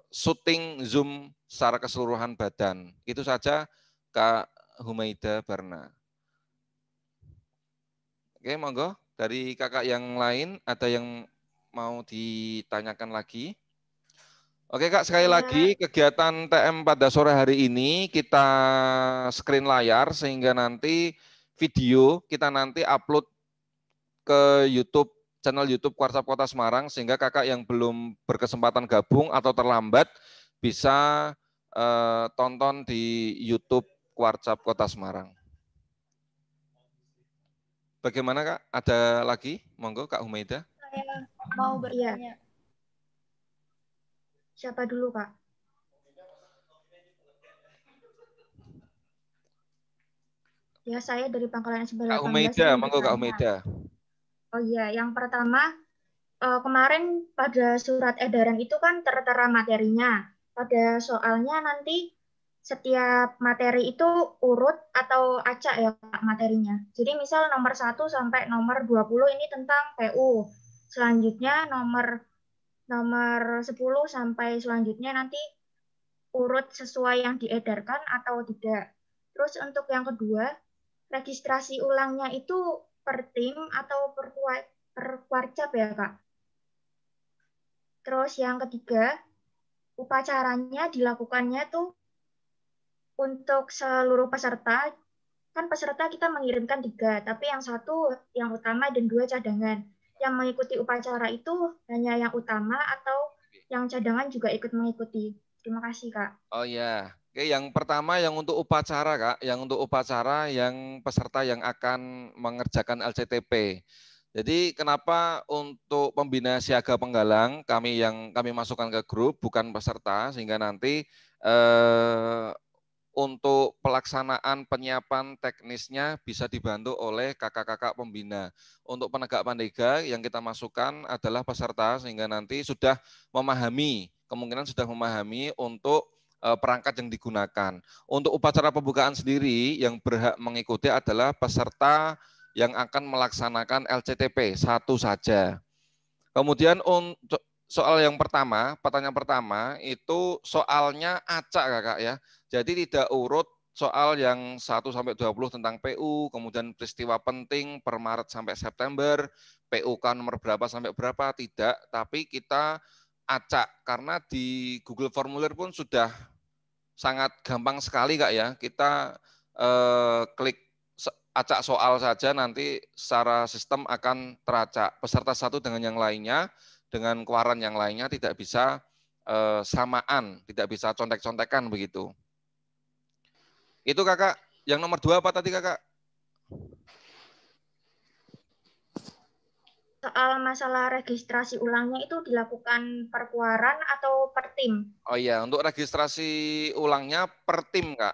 S1: syuting Zoom secara keseluruhan badan. Itu saja, Kak Humaida Barna. Oke, monggo. Dari kakak yang lain ada yang mau ditanyakan lagi? Oke, Kak, sekali lagi kegiatan TM pada sore hari ini kita screen layar sehingga nanti video kita nanti upload ke YouTube channel YouTube Warcap Kota Semarang, sehingga kakak yang belum berkesempatan gabung atau terlambat bisa tonton di YouTube Warcap Kota Semarang. Bagaimana Kak? Ada lagi? Monggo Kak Humaida.
S3: Saya mau bertanya.
S8: Siapa dulu, Kak? Ya, saya dari Pangkalan SMP 18.
S1: Kak Humaida, monggo Kak Humaida.
S8: Oh iya, yang pertama, kemarin pada surat edaran itu kan tertera materinya. Pada soalnya nanti setiap materi itu urut atau acak ya Kak, materinya. Jadi misal nomor 1 sampai nomor 20 ini tentang PU. Selanjutnya nomor 10 sampai selanjutnya nanti urut sesuai yang diedarkan atau tidak. Terus untuk yang kedua, registrasi ulangnya itu per tim atau per warcap ya Kak. Terus yang ketiga, upacaranya dilakukannya tuh untuk seluruh peserta, kan peserta kita mengirimkan 3, tapi yang 1 yang utama dan 2 cadangan. Yang mengikuti upacara itu hanya yang utama atau yang cadangan juga ikut mengikuti. Terima kasih, Kak.
S1: Oh ya, oke, yang pertama yang untuk upacara Kak, yang untuk upacara yang peserta yang akan mengerjakan LCTP. Jadi kenapa untuk pembina siaga penggalang kami masukkan ke grup bukan peserta, sehingga nanti untuk pelaksanaan penyiapan teknisnya bisa dibantu oleh kakak-kakak pembina. Untuk penegak pandega yang kita masukkan adalah peserta, sehingga nanti sudah memahami, kemungkinan sudah memahami untuk perangkat yang digunakan. Untuk upacara pembukaan sendiri yang berhak mengikuti adalah peserta yang akan melaksanakan LCTP, 1 saja. Kemudian untuk soal yang pertama, pertanyaan pertama itu soalnya acak Kakak ya. Jadi tidak urut soal yang 1 sampai 20 tentang PU, kemudian peristiwa penting per Maret sampai September, PUK nomor berapa sampai berapa, tidak, tapi kita acak karena di Google Formulir pun sudah sangat gampang sekali Kak ya. Kita klik acak soal saja, nanti secara sistem akan teracak. Peserta 1 dengan yang lainnya, dengan keluaran yang lainnya tidak bisa samaan, tidak bisa contek-contekan begitu. Itu Kakak. Yang nomor 2 apa tadi Kakak?
S8: Soal masalah registrasi ulangnya itu dilakukan per keluaran atau per tim?
S1: Oh iya, untuk registrasi ulangnya per tim Kak.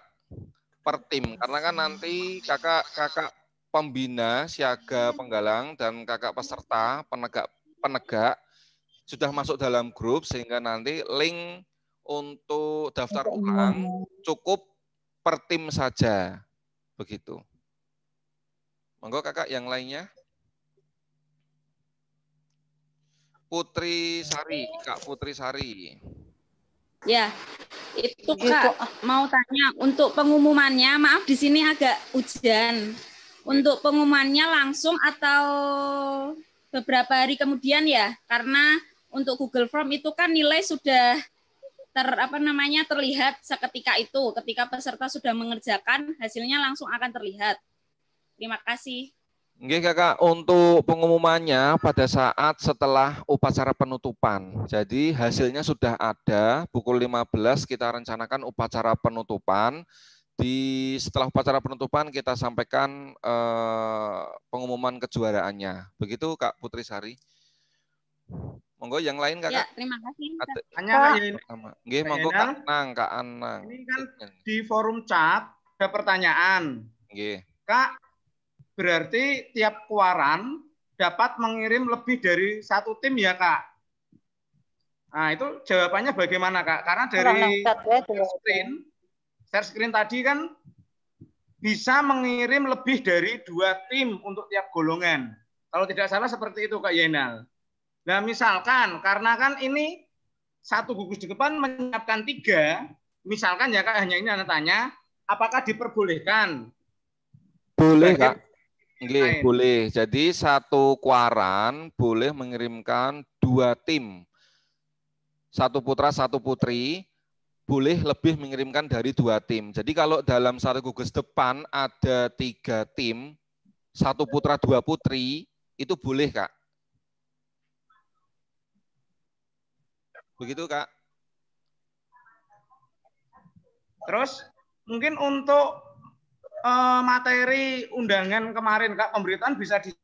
S1: Per tim, karena kan nanti kakak pembina siaga penggalang dan kakak peserta penegak sudah masuk dalam grup, sehingga nanti link untuk daftar ulang cukup per tim saja, begitu. Monggo Kakak yang lainnya. Putri Sari, Kak Putri Sari.
S7: Ya, itu Kak mau tanya untuk pengumumannya, maaf di sini agak hujan. Untuk pengumumannya langsung atau beberapa hari kemudian ya? Karena untuk Google Form itu kan nilai sudah terlihat seketika itu, ketika peserta sudah mengerjakan, hasilnya langsung akan terlihat. Terima kasih.
S1: Nggih Kakak, untuk pengumumannya pada saat setelah upacara penutupan. Jadi hasilnya sudah ada, pukul 15 kita rencanakan upacara penutupan. Setelah upacara penutupan kita sampaikan pengumuman kejuaraannya. Begitu Kak Putri Sari. Monggo yang lain Kakak.
S7: Ya, terima kasih.
S4: Hanya Kak Yen.
S1: Nggih, monggo Kak Anang.
S4: Ini kan di forum chat ada pertanyaan.
S1: Nggih.
S4: Kak, berarti tiap keluaran dapat mengirim lebih dari 1 tim ya Kak? Nah itu jawabannya bagaimana Kak? Karena dari share screen tadi kan bisa mengirim lebih dari 2 tim untuk tiap golongan. Kalau tidak salah seperti itu Kak Yenal. Nah misalkan karena kan ini 1 gugus di depan menyiapkan 3, misalkan ya Kak, hanya ini Anda tanya, apakah diperbolehkan?
S1: Boleh Kak. Nggih, boleh. Jadi 1 kuaran boleh mengirimkan 2 tim. 1 putra, 1 putri, boleh lebih mengirimkan dari 2 tim. Jadi kalau dalam 1 gugus depan ada 3 tim, 1 putra 2 putri, itu boleh Kak. Begitu, Kak.
S4: Terus mungkin untuk materi undangan kemarin, Kak, pemberitaan bisa di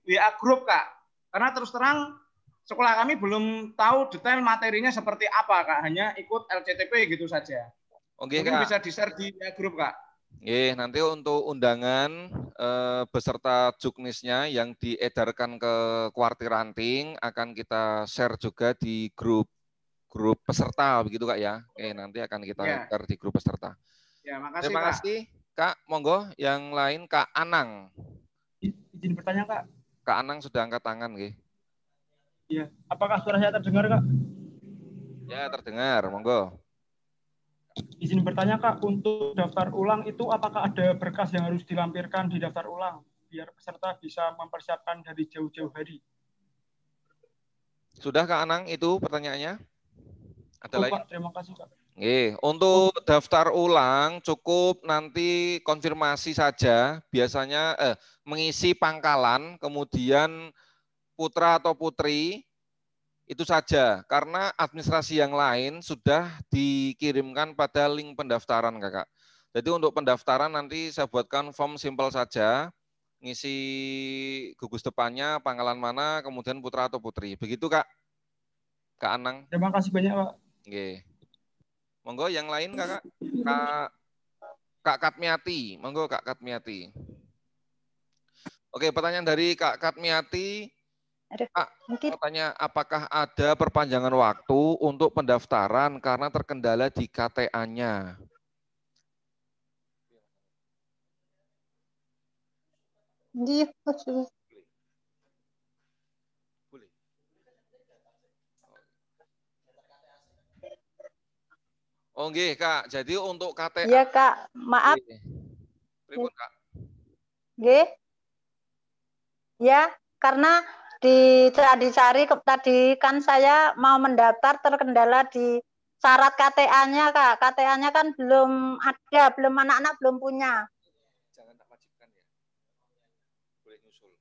S4: WA grup, Kak. Karena terus terang sekolah kami belum tahu detail materinya seperti apa, Kak. Hanya ikut LCTP gitu saja.
S1: Oke,
S4: mungkin
S1: Kak.
S4: bisa di-share di WA grup, Kak.
S1: Oke, nanti untuk undangan beserta juknisnya yang diedarkan ke kuartir ranting akan kita share juga di grup peserta, begitu Kak ya. Oke, nanti akan kita share di grup peserta.
S4: Ya, makasih,
S1: Terima kasih, Kak. Monggo yang lain, Kak Anang.
S9: Izin bertanya, Kak.
S1: Kak Anang sudah angkat tangan, nggih.
S9: Iya. Apakah suara saya terdengar, Kak?
S1: Ya, terdengar. Monggo.
S9: Izin bertanya, Kak, untuk daftar ulang itu apakah ada berkas yang harus dilampirkan di daftar ulang biar peserta bisa mempersiapkan dari jauh-jauh hari?
S1: Sudah, Kak Anang, itu pertanyaannya? Ada lagi?
S9: Pak, terima kasih, Kak.
S1: Untuk daftar ulang cukup nanti konfirmasi saja, biasanya mengisi pangkalan, kemudian putra atau putri, itu saja. Karena administrasi yang lain sudah dikirimkan pada link pendaftaran, Kakak. Jadi untuk pendaftaran nanti saya buatkan form simpel saja, ngisi gugus depannya, pangkalan mana, kemudian putra atau putri. Begitu, Kak. Kak Anang.
S9: Terima kasih banyak, Pak.
S1: Oke. Monggo yang lain, Kakak. Kak Katmiati. Monggo, Kak Katmiati. Oke, pertanyaan dari Kak Katmiati. Kak, pertanyaan, apakah ada perpanjangan waktu untuk pendaftaran karena terkendala di KTA-nya?
S10: Iya,
S1: Oh nggih, Kak. Jadi untuk KTA.
S10: Iya, Kak. Maaf.
S1: Pripun, Kak?
S10: Nggih. Ya, karena di Cadisari tadi kan saya mau mendaftar terkendala di syarat KTA-nya, Kak. KTA-nya kan belum ada, belum anak-anak belum punya.
S1: Jangan tak wajibkan ya. Boleh nyusul.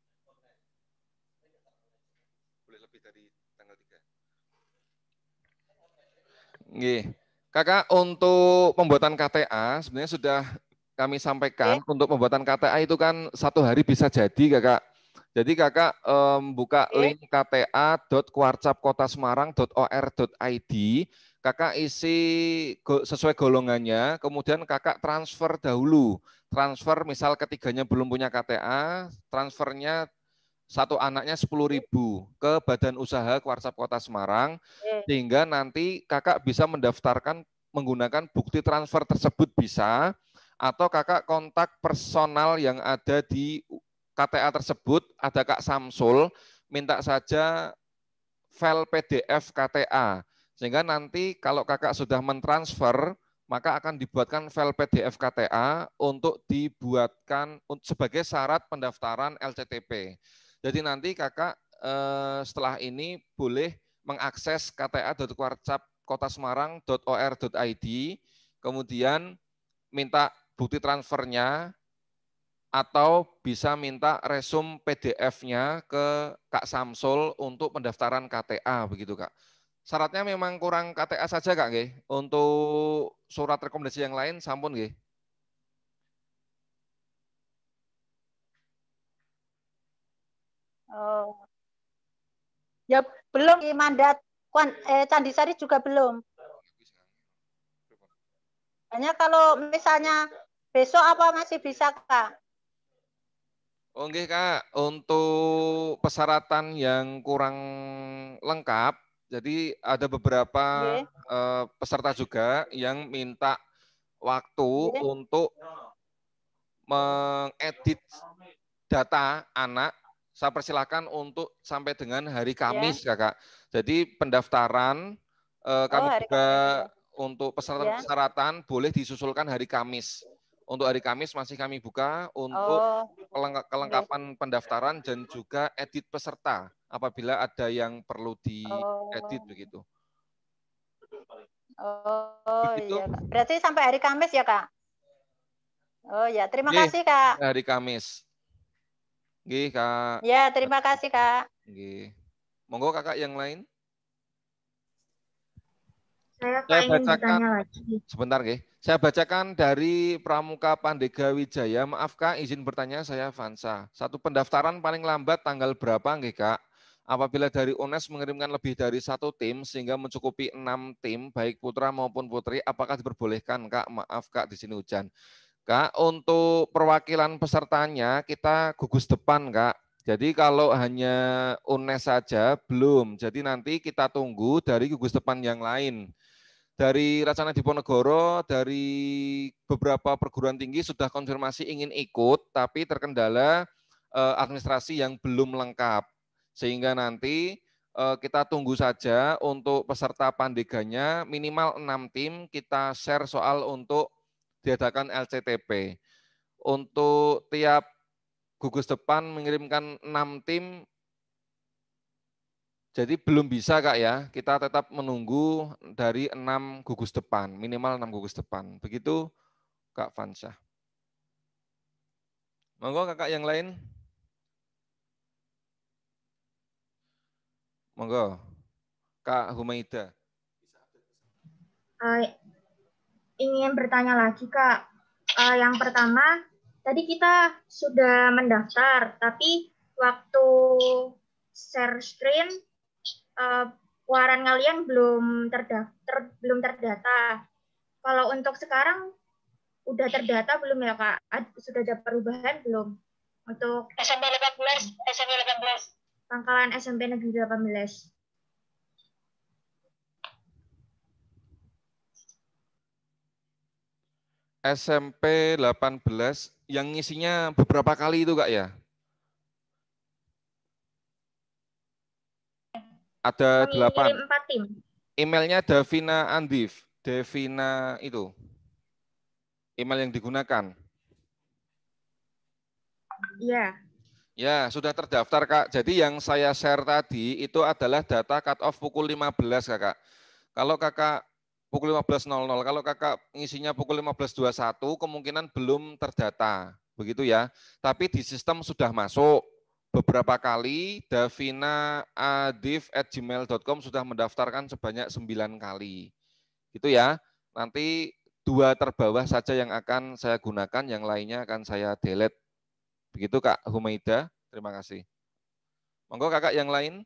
S1: Boleh lebih dari tanggal 3. Nggih. Kakak, untuk pembuatan KTA sebenarnya sudah kami sampaikan, untuk pembuatan KTA itu kan 1 hari bisa jadi, Kakak. Jadi Kakak buka link kta.kuarcapkotasemarang.or.id, Kakak isi sesuai golongannya, kemudian Kakak transfer dahulu. Transfer misal ketiganya belum punya KTA, transfernya satu anaknya 10.000 ke Badan Usaha Kuarcap Kota Semarang, sehingga nanti Kakak bisa mendaftarkan menggunakan bukti transfer tersebut bisa, atau Kakak kontak personal yang ada di KTA tersebut, ada Kak Samsul, minta saja file PDF KTA, sehingga nanti kalau Kakak sudah mentransfer, maka akan dibuatkan file PDF KTA untuk dibuatkan sebagai syarat pendaftaran LCTP. Jadi nanti Kakak setelah ini boleh mengakses kta.kuarcapkotasemarang.or.id, kemudian minta bukti transfernya, atau bisa minta resum PDF-nya ke Kak Samsul untuk pendaftaran KTA, begitu Kak. Syaratnya memang kurang KTA saja Kak, nggih. Untuk surat rekomendasi yang lain sampun nggih.
S10: Oh. Ya belum di mandat Candisari juga belum. Hanya kalau misalnya besok apa masih bisa Kak?
S1: Oh nggih Kak, untuk persyaratan yang kurang lengkap, jadi ada beberapa peserta juga yang minta waktu untuk mengedit data anak. Saya persilakan untuk sampai dengan hari Kamis, Kakak. Jadi pendaftaran kami juga untuk persyaratan boleh disusulkan hari Kamis. Untuk hari Kamis masih kami buka untuk kelengkapan pendaftaran dan juga edit peserta apabila ada yang perlu diedit begitu.
S10: Oh iya, Kak. Berarti sampai hari Kamis ya, Kak? Oh ya, terima kasih, Kak.
S1: Hari Kamis. Nggih, Kak.
S10: Ya, terima kasih, Kak.
S1: Nggih. Monggo Kakak yang lain.
S8: Saya
S1: Saya
S8: ingin
S1: bacakan
S8: bertanya lagi.
S1: sebentar, nggih. Saya bacakan dari Pramuka Pandega Wijaya. Maaf Kak, izin bertanya, saya Vansa. Satu pendaftaran paling lambat tanggal berapa, nggih Kak? Apabila dari UNES mengirimkan lebih dari 1 tim sehingga mencukupi 6 tim, baik putra maupun putri, apakah diperbolehkan Kak? Maaf Kak, di sini hujan. Kak, untuk perwakilan pesertanya kita gugus depan Kak. Jadi kalau hanya UNES saja belum. Jadi nanti kita tunggu dari gugus depan yang lain. Dari Racana Diponegoro, dari beberapa perguruan tinggi sudah konfirmasi ingin ikut, tapi terkendala administrasi yang belum lengkap. Sehingga nanti kita tunggu saja untuk peserta Pandeganya minimal 6 tim, kita share soal untuk diadakan LCTP. Untuk tiap gugus depan mengirimkan 6 tim, jadi belum bisa Kak ya, kita tetap menunggu dari 6 gugus depan, minimal 6 gugus depan. Begitu Kak Vansyah. Monggo kakak yang lain. Monggo, Kak Humaida.
S8: Ingin bertanya lagi Kak. Yang pertama, tadi kita sudah mendaftar, tapi waktu share screen, waran kalian belum terdata. Kalau untuk sekarang udah terdata belum ya Kak? Sudah ada perubahan belum? Untuk SMP 18, Pangkalan SMP Negeri 18.
S1: SMP 18 yang ngisinya beberapa kali itu Kak ya? Ada 8.
S8: 4 tim.
S1: Emailnya Davina Andif. Davina itu. Email yang digunakan.
S8: Iya.
S1: Ya, sudah terdaftar Kak. Jadi yang saya share tadi itu adalah data cut off pukul 15 Kakak. Kalau Kakak pukul 15.00, kalau Kakak ngisinya pukul 15.21 kemungkinan belum terdata. Begitu ya. Tapi di sistem sudah masuk. Beberapa kali davina@adif@gmail.com sudah mendaftarkan sebanyak 9 kali. Gitu ya. Nanti 2 terbawah saja yang akan saya gunakan, yang lainnya akan saya delete. Begitu Kak Humaida, terima kasih. Monggo kakak yang lain.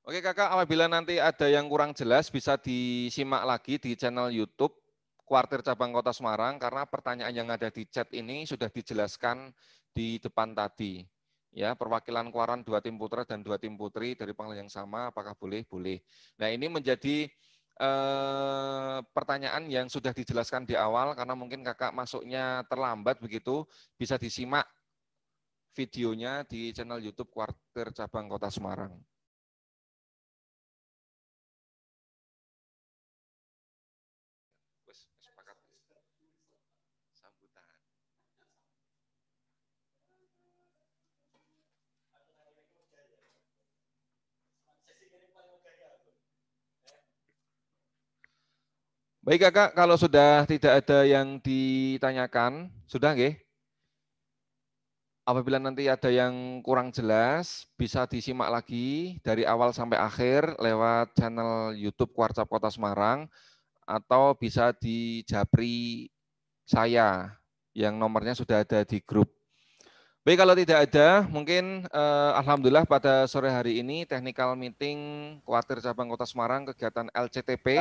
S1: Oke kakak, apabila nanti ada yang kurang jelas bisa disimak lagi di channel YouTube Kuartir Cabang Kota Semarang, karena pertanyaan yang ada di chat ini sudah dijelaskan di depan tadi. Ya, perwakilan Kuaran 2 tim putra dan 2 tim putri dari panggilan yang sama, apakah boleh? Boleh. Nah ini menjadi pertanyaan yang sudah dijelaskan di awal, karena mungkin kakak masuknya terlambat begitu, bisa disimak videonya di channel YouTube Kuartir Cabang Kota Semarang. Baik kakak, kalau sudah tidak ada yang ditanyakan, sudah nggih? Apabila nanti ada yang kurang jelas, bisa disimak lagi dari awal sampai akhir lewat channel YouTube Kuarcap Kota Semarang, atau bisa di Japri saya, yang nomornya sudah ada di grup. Baik, kalau tidak ada, mungkin alhamdulillah pada sore hari ini technical meeting Kuartir Cabang Kota Semarang kegiatan LCTP.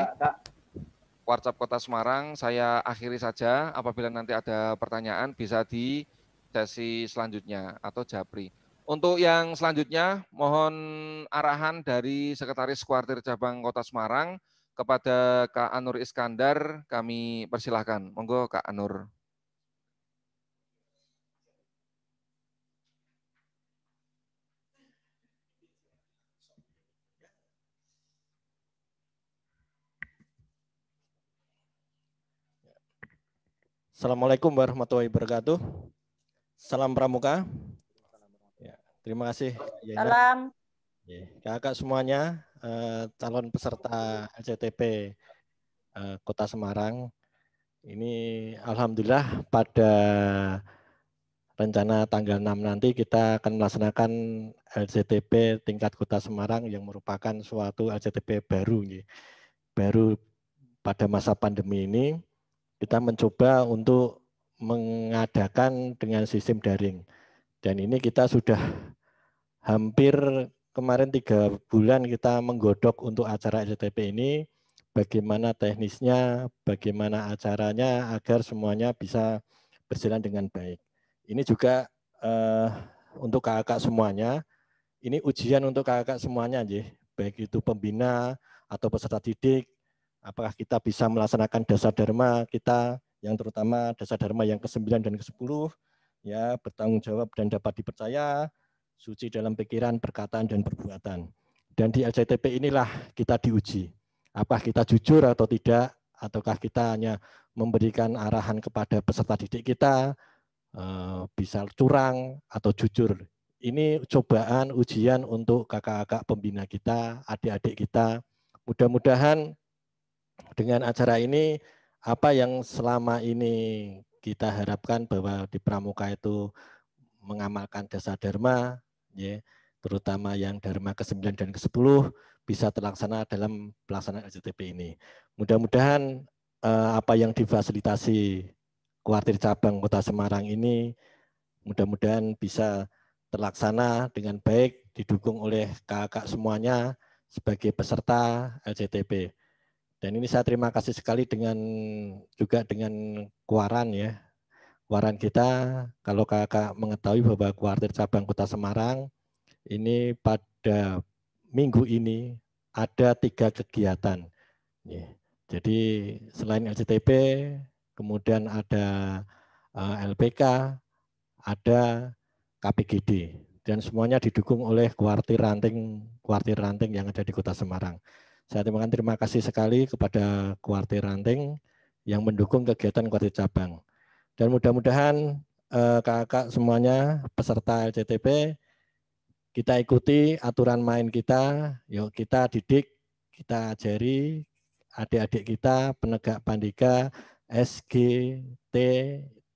S1: Kuarcap Kota Semarang saya akhiri saja. Apabila nanti ada pertanyaan bisa di sesi selanjutnya atau Japri. Untuk yang selanjutnya mohon arahan dari Sekretaris Kuartir Cabang Kota Semarang kepada Kak Anur Iskandar, kami persilahkan. Monggo Kak Anur.
S11: Assalamualaikum warahmatullahi wabarakatuh. Salam Pramuka. Ya, terima kasih.
S10: Salam.
S11: Kakak semuanya, calon peserta LCTP Kota Semarang. Ini alhamdulillah pada rencana tanggal 6 nanti kita akan melaksanakan LCTP tingkat Kota Semarang yang merupakan suatu LCTP baru. Baru pada masa pandemi ini kita mencoba untuk mengadakan dengan sistem daring. Dan ini kita sudah hampir kemarin 3 bulan kita menggodok untuk acara LCTP ini, bagaimana teknisnya, bagaimana acaranya agar semuanya bisa berjalan dengan baik. Ini juga untuk kakak semuanya, ini ujian untuk kakak semuanya, baik itu pembina atau peserta didik, apakah kita bisa melaksanakan dasar dharma kita, yang terutama dasar dharma yang ke-9 dan ke-10, ya, bertanggung jawab dan dapat dipercaya, suci dalam pikiran, perkataan, dan perbuatan. Dan di LCTP inilah kita diuji. Apakah kita jujur atau tidak, ataukah kita hanya memberikan arahan kepada peserta didik kita, bisa curang atau jujur. Ini cobaan, ujian untuk kakak-kakak pembina kita, adik-adik kita. Mudah-mudahan dengan acara ini, apa yang selama ini kita harapkan bahwa di Pramuka itu mengamalkan dasar dharma, ya, terutama yang dharma ke-9 dan ke-10 bisa terlaksana dalam pelaksanaan LCTP ini. Mudah-mudahan apa yang difasilitasi Kuartir Cabang Kota Semarang ini mudah-mudahan bisa terlaksana dengan baik, didukung oleh kakak semuanya sebagai peserta LCTP. Dan ini saya terima kasih sekali juga dengan Kuaran, ya. Kuaran kita, kalau kakak mengetahui bahwa Kuartir Cabang Kota Semarang ini pada minggu ini ada 3 kegiatan. Jadi selain LCTP, kemudian ada LPK, ada KPGD, dan semuanya didukung oleh kuartir ranting yang ada di Kota Semarang. Saya terima kasih sekali kepada kuartir ranting yang mendukung kegiatan kuartir cabang. Dan mudah-mudahan kakak semuanya peserta LCTP, kita ikuti aturan main kita, yuk kita didik, kita ajari adik-adik kita penegak pandika S, G, T,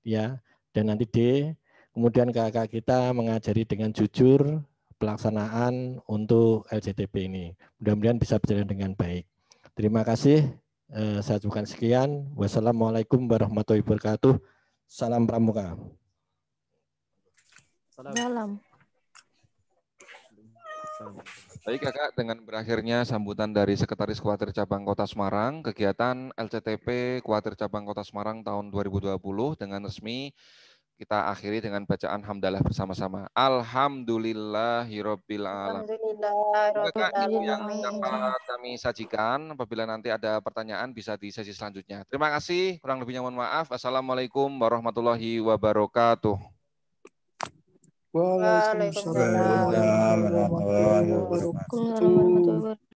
S11: ya, dan nanti D. Kemudian kakak kita mengajari dengan jujur pelaksanaan untuk LCTP ini. Mudah-mudahan bisa berjalan dengan baik. Terima kasih. Saya cukupkan sekian. Wassalamualaikum warahmatullahi wabarakatuh. Salam Pramuka.
S6: Salam.
S1: Baik kakak, dengan berakhirnya sambutan dari Sekretaris Kuartir Cabang Kota Semarang, kegiatan LCTP Kuartir Cabang Kota Semarang tahun 2020 dengan resmi kita akhiri dengan bacaan hamdalah bersama-sama. Alhamdulillahirabbil alamin. Kakak, itu yang dapat kami sajikan. Apabila nanti ada pertanyaan bisa di sesi selanjutnya. Terima kasih. Kurang lebihnya mohon maaf. Assalamualaikum warahmatullahi wabarakatuh.
S12: Waalaikumsalam warahmatullahi wabarakatuh.